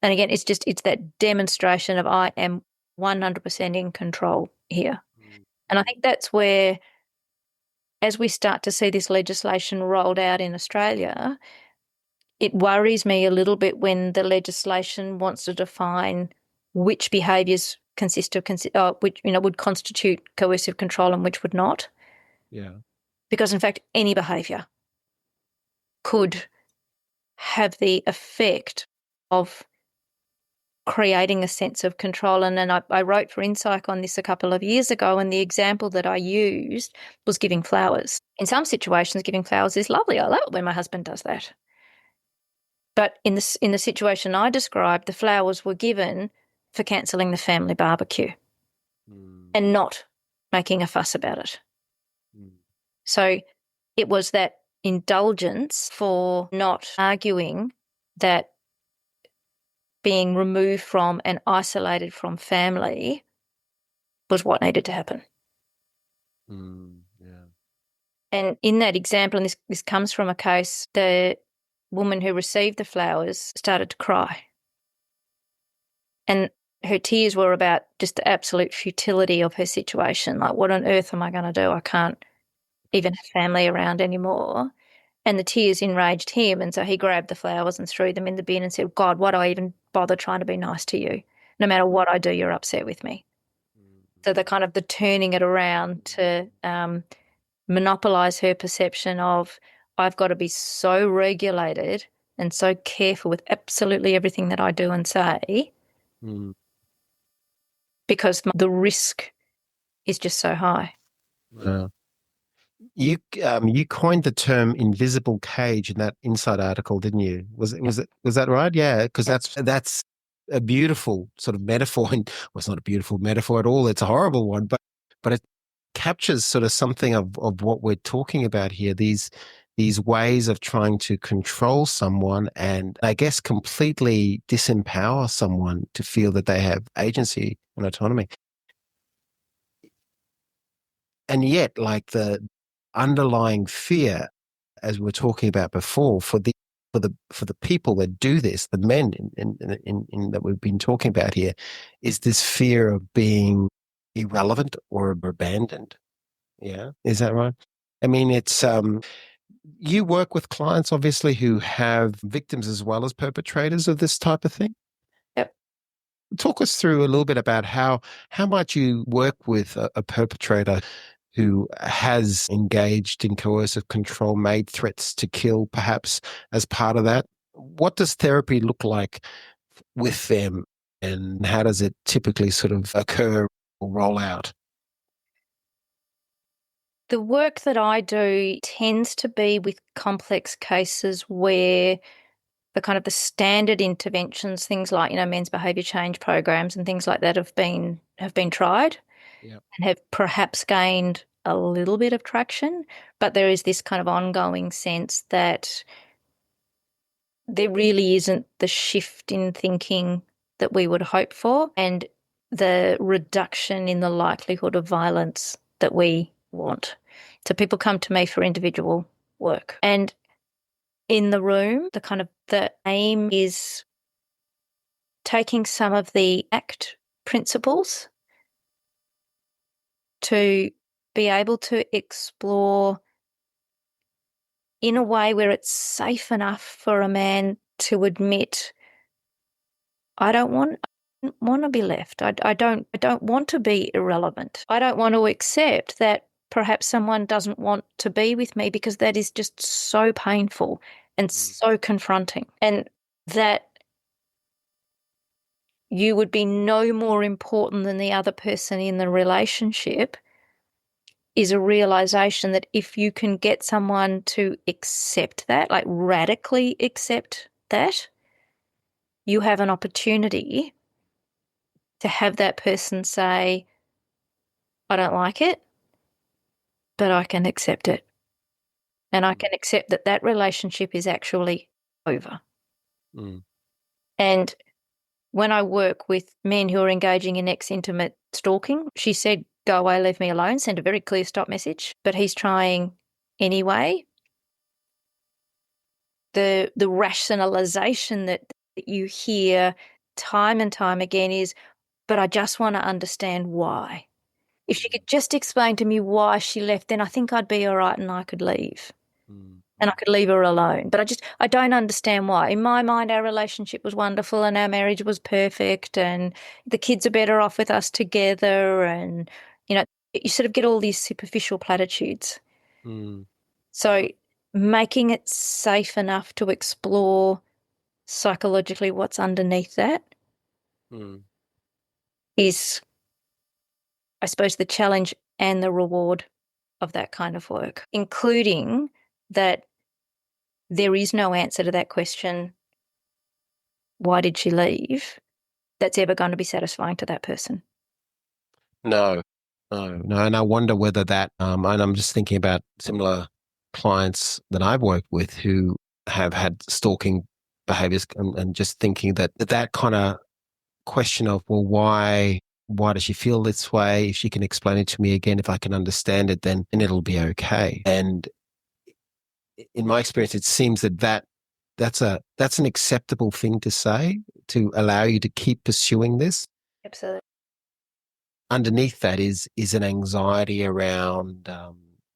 And again, it's that demonstration of I am 100% in control here. Mm. And I think that's where, as we start to see this legislation rolled out in Australia, it worries me a little bit when the legislation wants to define which behaviours which would constitute coercive control and which would not. Yeah. Because in fact, any behaviour could have the effect of creating a sense of control. And then I wrote for Insight on this a couple of years ago, and the example that I used was giving flowers. In some situations, giving flowers is lovely. I love it when my husband does that. But in the situation I described, the flowers were given for cancelling the family barbecue and not making a fuss about it. Mm. So it was that indulgence for not arguing that being removed from and isolated from family was what needed to happen. Yeah. And in that example, and this comes from a case, the woman who received the flowers started to cry. And her tears were about just the absolute futility of her situation. Like, what on earth am I going to do? I can't even have family around anymore. And the tears enraged him. And so he grabbed the flowers and threw them in the bin and said, God, why do I even bother trying to be nice to you? No matter what I do, you're upset with me. So the kind of the turning it around to monopolise her perception of, I've got to be so regulated and so careful with absolutely everything that I do and say because the risk is just so high. Yeah. You coined the term "invisible cage" in that Inside article, didn't you? Was that right? Yeah, because that's a beautiful sort of metaphor. And well, it's not a beautiful metaphor at all. It's a horrible one, but it captures sort of something of what we're talking about here. These ways of trying to control someone and, I guess, completely disempower someone to feel that they have agency and autonomy. And yet, like, the underlying fear, as we were talking about before, for the people that do this, the men in that we've been talking about here, is this fear of being irrelevant or abandoned. Yeah, is that right? I mean, it's You work with clients, obviously, who have victims as well as perpetrators of this type of thing. Yep. Talk us through a little bit about how might you work with a perpetrator who has engaged in coercive control, made threats to kill, perhaps as part of that. What does therapy look like with them, and how does it typically sort of occur or roll out? The work that I do tends to be with complex cases where the standard interventions, things like, men's behaviour change programs and things like that have been tried. Yep. And have perhaps gained a little bit of traction, but there is this kind of ongoing sense that there really isn't the shift in thinking that we would hope for and the reduction in the likelihood of violence that we want. So people come to me for individual work. And in the room, the aim is taking some of the ACT principles to be able to explore in a way where it's safe enough for a man to admit, I don't want to be left. I don't want to be irrelevant. I don't want to accept that perhaps someone doesn't want to be with me because that is just so painful and so confronting. And that you would be no more important than the other person in the relationship is a realization that if you can get someone to accept that, like radically accept that, you have an opportunity to have that person say, I don't like it, but I can accept it. And I can accept that that relationship is actually over. Mm. And when I work with men who are engaging in ex-intimate stalking, she said, go away, leave me alone, send a very clear stop message, but he's trying anyway. The rationalization that you hear time and time again is, but I just want to understand why. If she could just explain to me why she left, then I think I'd be all right and I could leave. And I could leave her alone. But I don't understand why. In my mind, our relationship was wonderful and our marriage was perfect and the kids are better off with us together. And, you sort of get all these superficial platitudes. So making it safe enough to explore psychologically what's underneath that is, I suppose, the challenge and the reward of that kind of work, including that there is no answer to that question, why did she leave, that's ever going to be satisfying to that person. No. And I wonder whether that, and I'm just thinking about similar clients that I've worked with who have had stalking behaviors and just thinking that kind of question of, well, why does she feel this way? If she can explain it to me again, if I can understand it, then it'll be okay. And in my experience, it seems that's an acceptable thing to say, to allow you to keep pursuing this. Absolutely. Underneath that is an anxiety around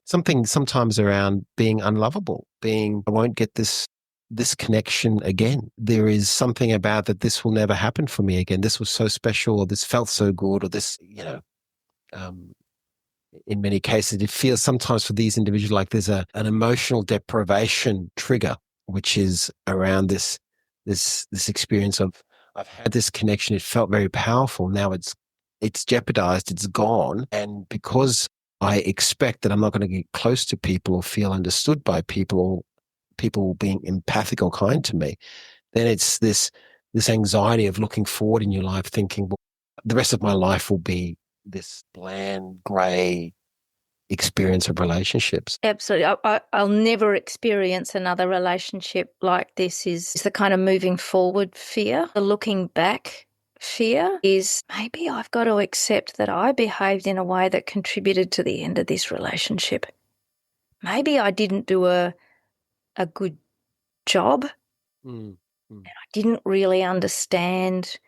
something sometimes around being unlovable, I won't get this connection again. There is something about that this will never happen for me again. This was so special, or this felt so good, or this, in many cases, it feels sometimes for these individuals like there's an emotional deprivation trigger, which is around this experience of, I've had this connection. It felt very powerful. Now it's jeopardized. It's gone. And because I expect that I'm not going to get close to people or feel understood by people, or people being empathic or kind to me, then it's this anxiety of looking forward in your life thinking, well, the rest of my life will be this bland, grey experience of relationships. Absolutely. I'll never experience another relationship like this is the kind of moving forward fear. The looking back fear is, maybe I've got to accept that I behaved in a way that contributed to the end of this relationship. Maybe I didn't do a good job. And I didn't really understand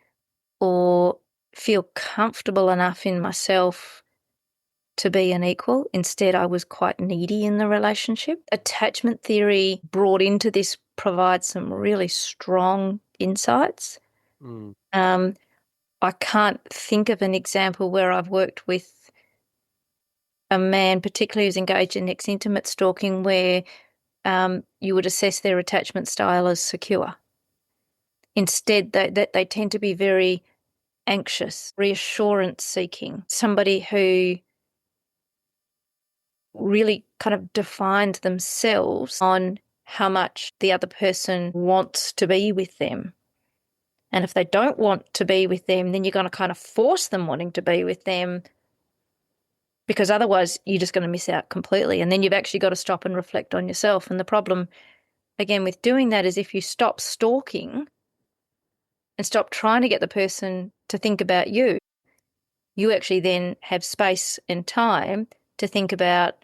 or feel comfortable enough in myself to be an equal. Instead, I was quite needy in the relationship. Attachment theory brought into this provides some really strong insights. I can't think of an example where I've worked with a man, particularly who's engaged in ex-intimate stalking, where you would assess their attachment style as secure. Instead, they tend to be very anxious, reassurance-seeking, somebody who really kind of defined themselves on how much the other person wants to be with them. And if they don't want to be with them, then you're going to kind of force them wanting to be with them, because otherwise you're just going to miss out completely. And then you've actually got to stop and reflect on yourself. And the problem, again, with doing that is if you stop stalking and stop trying to get the person to think about you, you actually then have space and time to think about,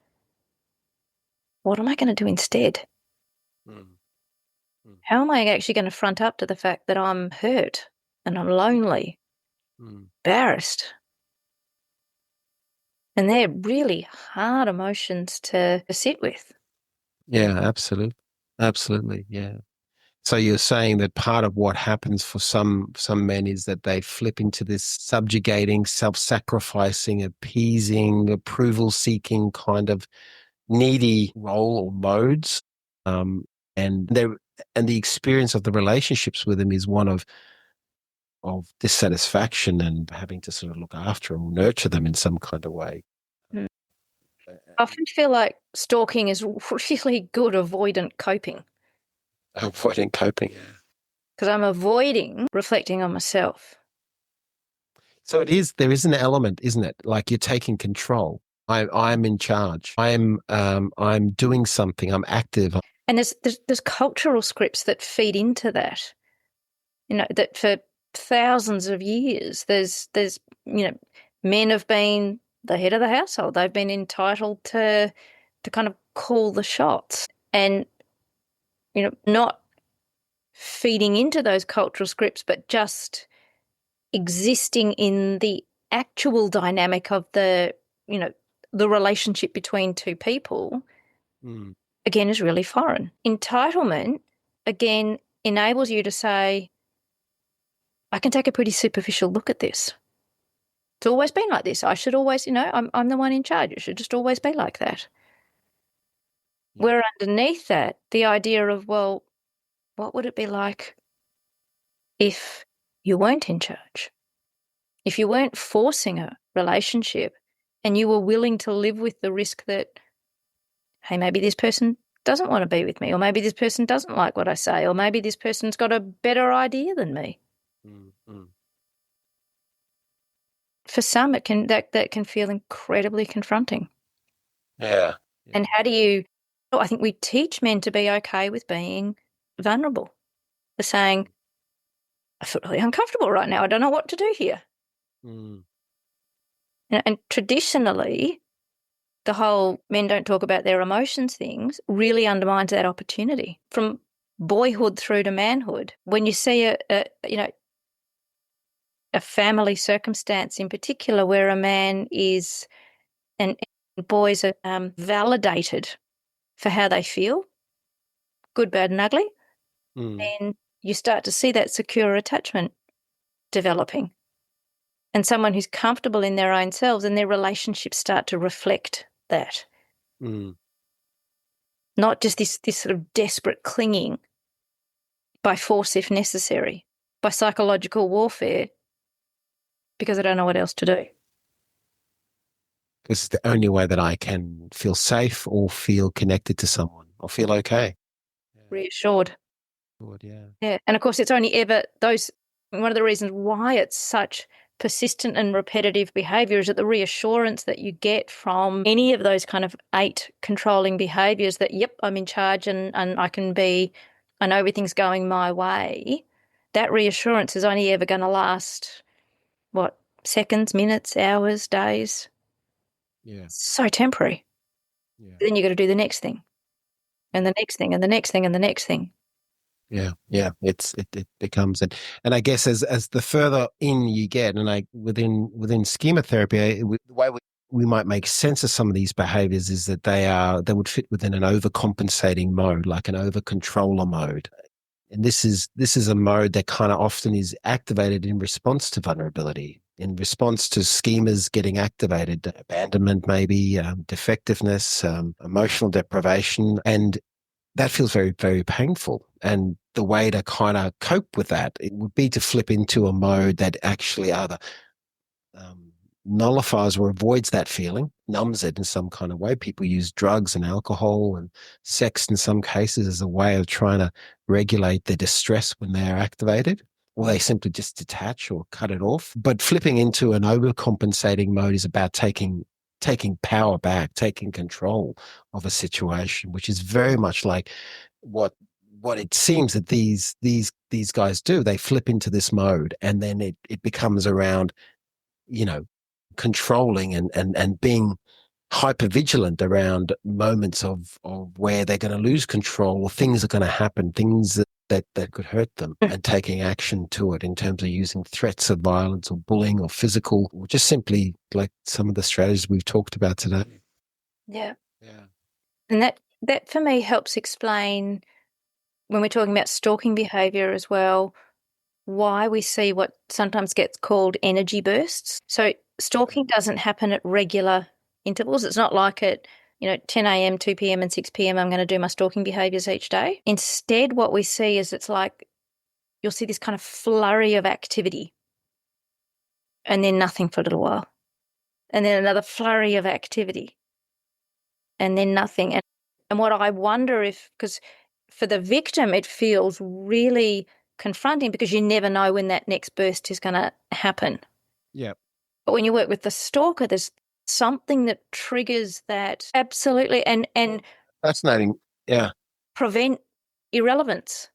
what am I going to do instead? How am I actually going to front up to the fact that I'm hurt and I'm lonely, embarrassed? And they're really hard emotions to sit with. Yeah, absolutely. Absolutely, yeah. So you're saying that part of what happens for some men is that they flip into this subjugating, self-sacrificing, appeasing, approval-seeking kind of needy role or modes, and the experience of the relationships with them is one of dissatisfaction and having to sort of look after and nurture them in some kind of way. I often feel like stalking is really good avoidant coping. Avoiding coping, yeah. Because I'm avoiding reflecting on myself. So there is an element, isn't it? Like you're taking control. I'm in charge. I'm doing something. I'm active. And there's cultural scripts that feed into that. You know, that for thousands of years, there's men have been the head of the household. They've been entitled to kind of call the shots, and not feeding into those cultural scripts, but just existing in the actual dynamic of the relationship between two people, again, is really foreign. Entitlement, again, enables you to say, I can take a pretty superficial look at this. It's always been like this. I should always, I'm the one in charge. It should just always be like that. Yeah. Where underneath that, the idea of, well, what would it be like if you weren't in charge? If you weren't forcing a relationship and you were willing to live with the risk that, hey, maybe this person doesn't want to be with me, or maybe this person doesn't like what I say, or maybe this person's got a better idea than me. Mm-hmm. For some, that can feel incredibly confronting. Yeah. And how do you? I think we teach men to be okay with being vulnerable. For saying, I feel really uncomfortable right now. I don't know what to do here. And traditionally, the whole men don't talk about their emotions things really undermines that opportunity from boyhood through to manhood. When you see a family circumstance in particular where a man is and boys are validated for how they feel, good, bad, and ugly, then you start to see that secure attachment developing. And someone who's comfortable in their own selves, and their relationships start to reflect that. Not just this sort of desperate clinging by force if necessary, by psychological warfare, because I don't know what else to do. This is the only way that I can feel safe or feel connected to someone or feel okay. Reassured. Yeah. Yeah. And of course, it's only ever one of the reasons why it's such persistent and repetitive behaviour is that the reassurance that you get from any of those kind of 8 controlling behaviours that, yep, I'm in charge and I know everything's going my way, that reassurance is only ever going to last, seconds, minutes, hours, days? Yeah. So temporary. Yeah. Then you've got to do the next thing and the next thing and the next thing and the next thing. Yeah. It becomes and I guess as the further in you get, and within schema therapy, the way we might make sense of some of these behaviors is that they would fit within an overcompensating mode, like an over-controller mode. And this is a mode that kind of often is activated in response to vulnerability, in response to schemas getting activated, abandonment maybe, defectiveness, emotional deprivation. And that feels very, very painful. And the way to kind of cope with that, it would be to flip into a mode that actually either nullifies or avoids that feeling, numbs it in some kind of way. People use drugs and alcohol and sex in some cases as a way of trying to regulate their distress when they are activated, or they simply just detach or cut it off. But flipping into an overcompensating mode is about taking power back, taking control of a situation, which is very much like what it seems that these guys do. They flip into this mode, and then it becomes around, controlling and being hyper vigilant around moments of where they're going to lose control, or things are going to happen, things that could hurt them, and taking action to it in terms of using threats of violence or bullying or physical, or just simply like some of the strategies we've talked about today. Yeah. Yeah. And that for me helps explain, when we're talking about stalking behavior as well, why we see what sometimes gets called energy bursts. So stalking doesn't happen at regular intervals. It's not like at 10 a.m., 2 p.m. and 6 p.m. I'm going to do my stalking behaviors each day. Instead, what we see is it's like you'll see this kind of flurry of activity and then nothing for a little while. And then another flurry of activity and then nothing. And what I wonder because for the victim, it feels really confronting because you never know when that next burst is going to happen. Yeah. But when you work with the stalker, there's something that triggers that absolutely and Fascinating. Yeah. prevent irrelevance.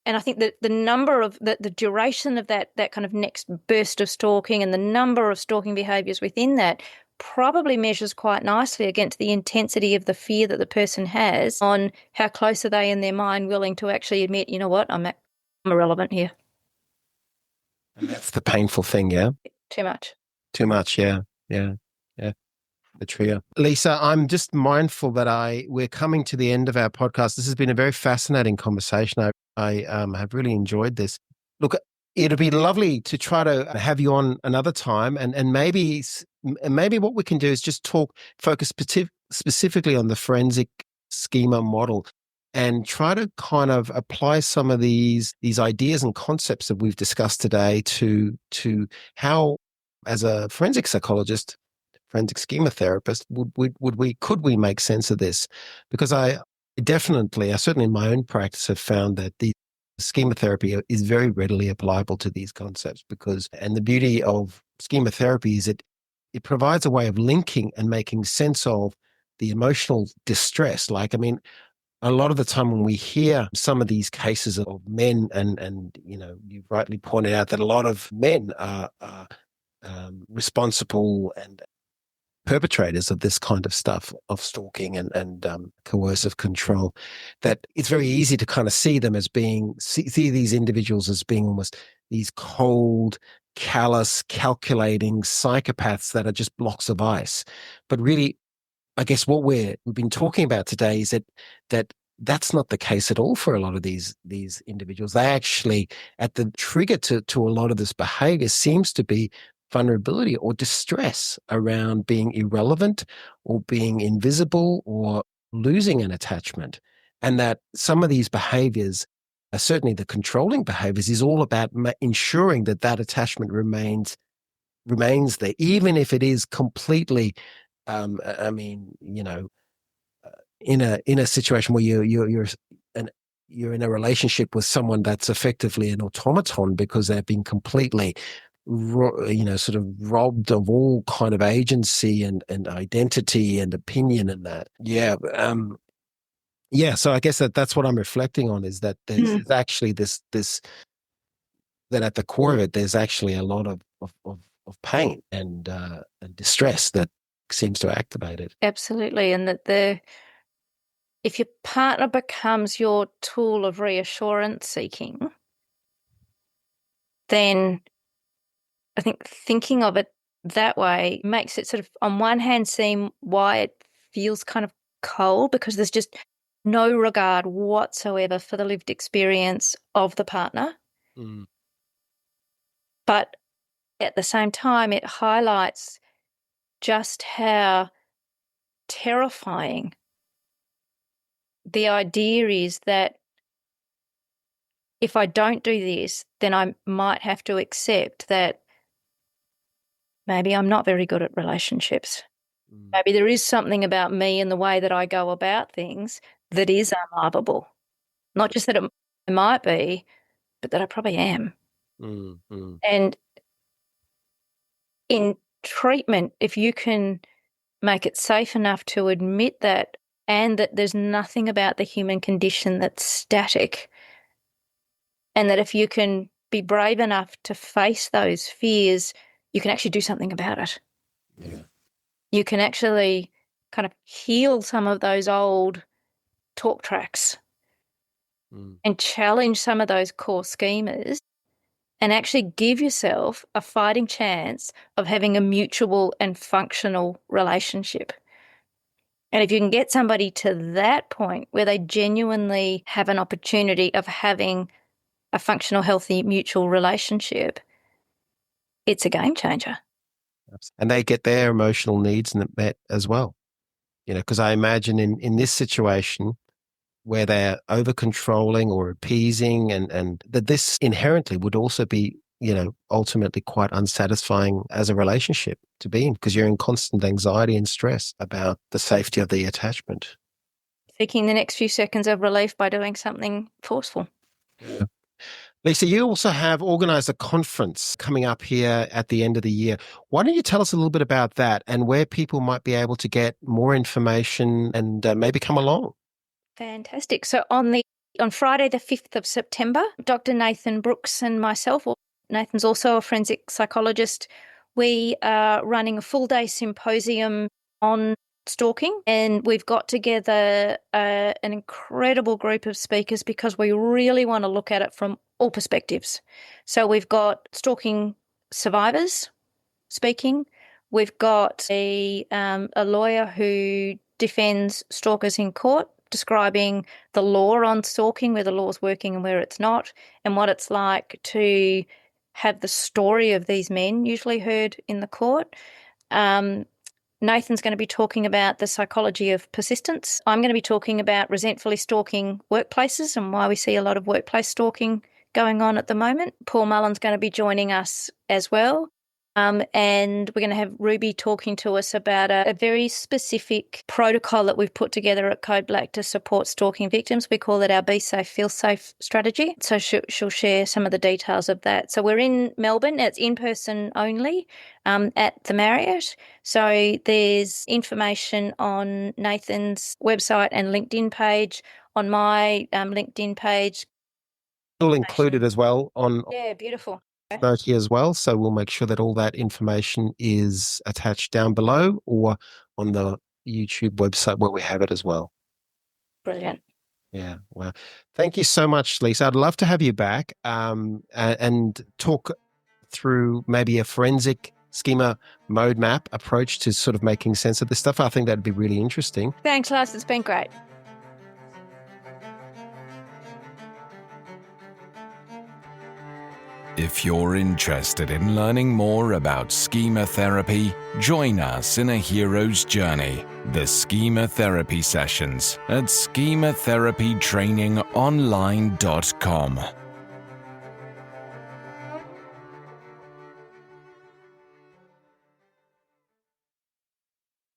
And I think that the number of the duration of that kind of next burst of stalking and the number of stalking behaviours within that probably measures quite nicely against the intensity of the fear that the person has on how close are they in their mind willing to actually admit, you know what, I'm irrelevant here. And that's the painful thing, yeah? Too much. Too much, yeah. Yeah. Yeah. The trigger. Lisa, I'm just mindful that we're coming to the end of our podcast. This has been a very fascinating conversation. I have really enjoyed this. Look, it'd be lovely to try to have you on another time, and maybe what we can do is just focus specifically on the forensic schema model, and try to kind of apply some of these ideas and concepts that we've discussed today to how, as a forensic psychologist, forensic schema therapist, could we make sense of this? Because I certainly in my own practice have found that the schema therapy is very readily applicable to these concepts, and the beauty of schema therapy is it provides a way of linking and making sense of the emotional distress. Like, I mean, a lot of the time when we hear some of these cases of men, and you rightly pointed out that a lot of men are responsible and perpetrators of this kind of stuff, of stalking and coercive control, that it's very easy to kind of see them as see these individuals as being almost these cold, callous, calculating psychopaths that are just blocks of ice. But really, I guess what we've been talking about today is that's not the case at all for a lot of these individuals. They actually, at the trigger to a lot of this behavior seems to be vulnerability or distress around being irrelevant or being invisible or losing an attachment. And that some of these behaviors, certainly the controlling behaviors, is all about ensuring that attachment remains there, even if it is completely, in a situation where you're in a relationship with someone that's effectively an automaton because they've been completely sort of robbed of all kind of agency and identity and opinion and that. So I guess that's what I'm reflecting on, is that there's actually this that at the core of it there's actually a lot of pain and distress that seems to activate it. Absolutely. And that if your partner becomes your tool of reassurance seeking, then I think thinking of it that way makes it sort of, on one hand, seem why it feels kind of cold, because there's just no regard whatsoever for the lived experience of the partner. Mm. But at the same time, it highlights just how terrifying the idea is that if I don't do this, then I might have to accept that maybe I'm not very good at relationships. Maybe there is something about me and the way that I go about things that is unlovable. Not just that it might be, but that I probably am. And in treatment, if you can make it safe enough to admit that, and that there's nothing about the human condition that's static, and that if you can be brave enough to face those fears, you can actually do something about it. Yeah. You can actually kind of heal some of those old talk tracks and challenge some of those core schemas and actually give yourself a fighting chance of having a mutual and functional relationship. And if you can get somebody to that point where they genuinely have an opportunity of having a functional, healthy, mutual relationship, it's a game changer. And they get their emotional needs met as well. Because I imagine in this situation where they're over controlling or appeasing, and that this inherently would also be, ultimately quite unsatisfying as a relationship to be in, because you're in constant anxiety and stress about the safety of the attachment. Seeking the next few seconds of relief by doing something forceful. Yeah. Lisa, you also have organised a conference coming up here at the end of the year. Why don't you tell us a little bit about that and where people might be able to get more information and maybe come along? Fantastic. So on Friday the 5th of September, Dr. Nathan Brooks and myself, Nathan's also a forensic psychologist, we are running a full-day symposium on stalking, and we've got together an incredible group of speakers because we really want to look at it from all perspectives. So we've got stalking survivors speaking. We've got a lawyer who defends stalkers in court, describing the law on stalking, where the law's working and where it's not, and what it's like to have the story of these men usually heard in the court. Nathan's going to be talking about the psychology of persistence. I'm going to be talking about resentfully stalking workplaces and why we see a lot of workplace stalking going on at the moment. Paul Mullen's going to be joining us as well. And we're going to have Ruby talking to us about a very specific protocol that we've put together at Code Black to support stalking victims. We call it our Be Safe, Feel Safe strategy. So she'll share some of the details of that. So we're in Melbourne. It's in person only at the Marriott. So there's information on Nathan's website and LinkedIn page, on my LinkedIn page. All included as well on. Yeah, beautiful. Note here as well, so we'll make sure that all that information is attached down below or on the YouTube website where we have it as well. Brilliant. Yeah, well, thank you so much, Lisa. I'd love to have you back and talk through maybe a forensic schema mode map approach to sort of making sense of this stuff. I think that'd be really interesting. Thanks, Lars. It's been great. If you're interested in learning more about schema therapy, join us in a hero's journey, the Schema Therapy Sessions at schematherapytrainingonline.com.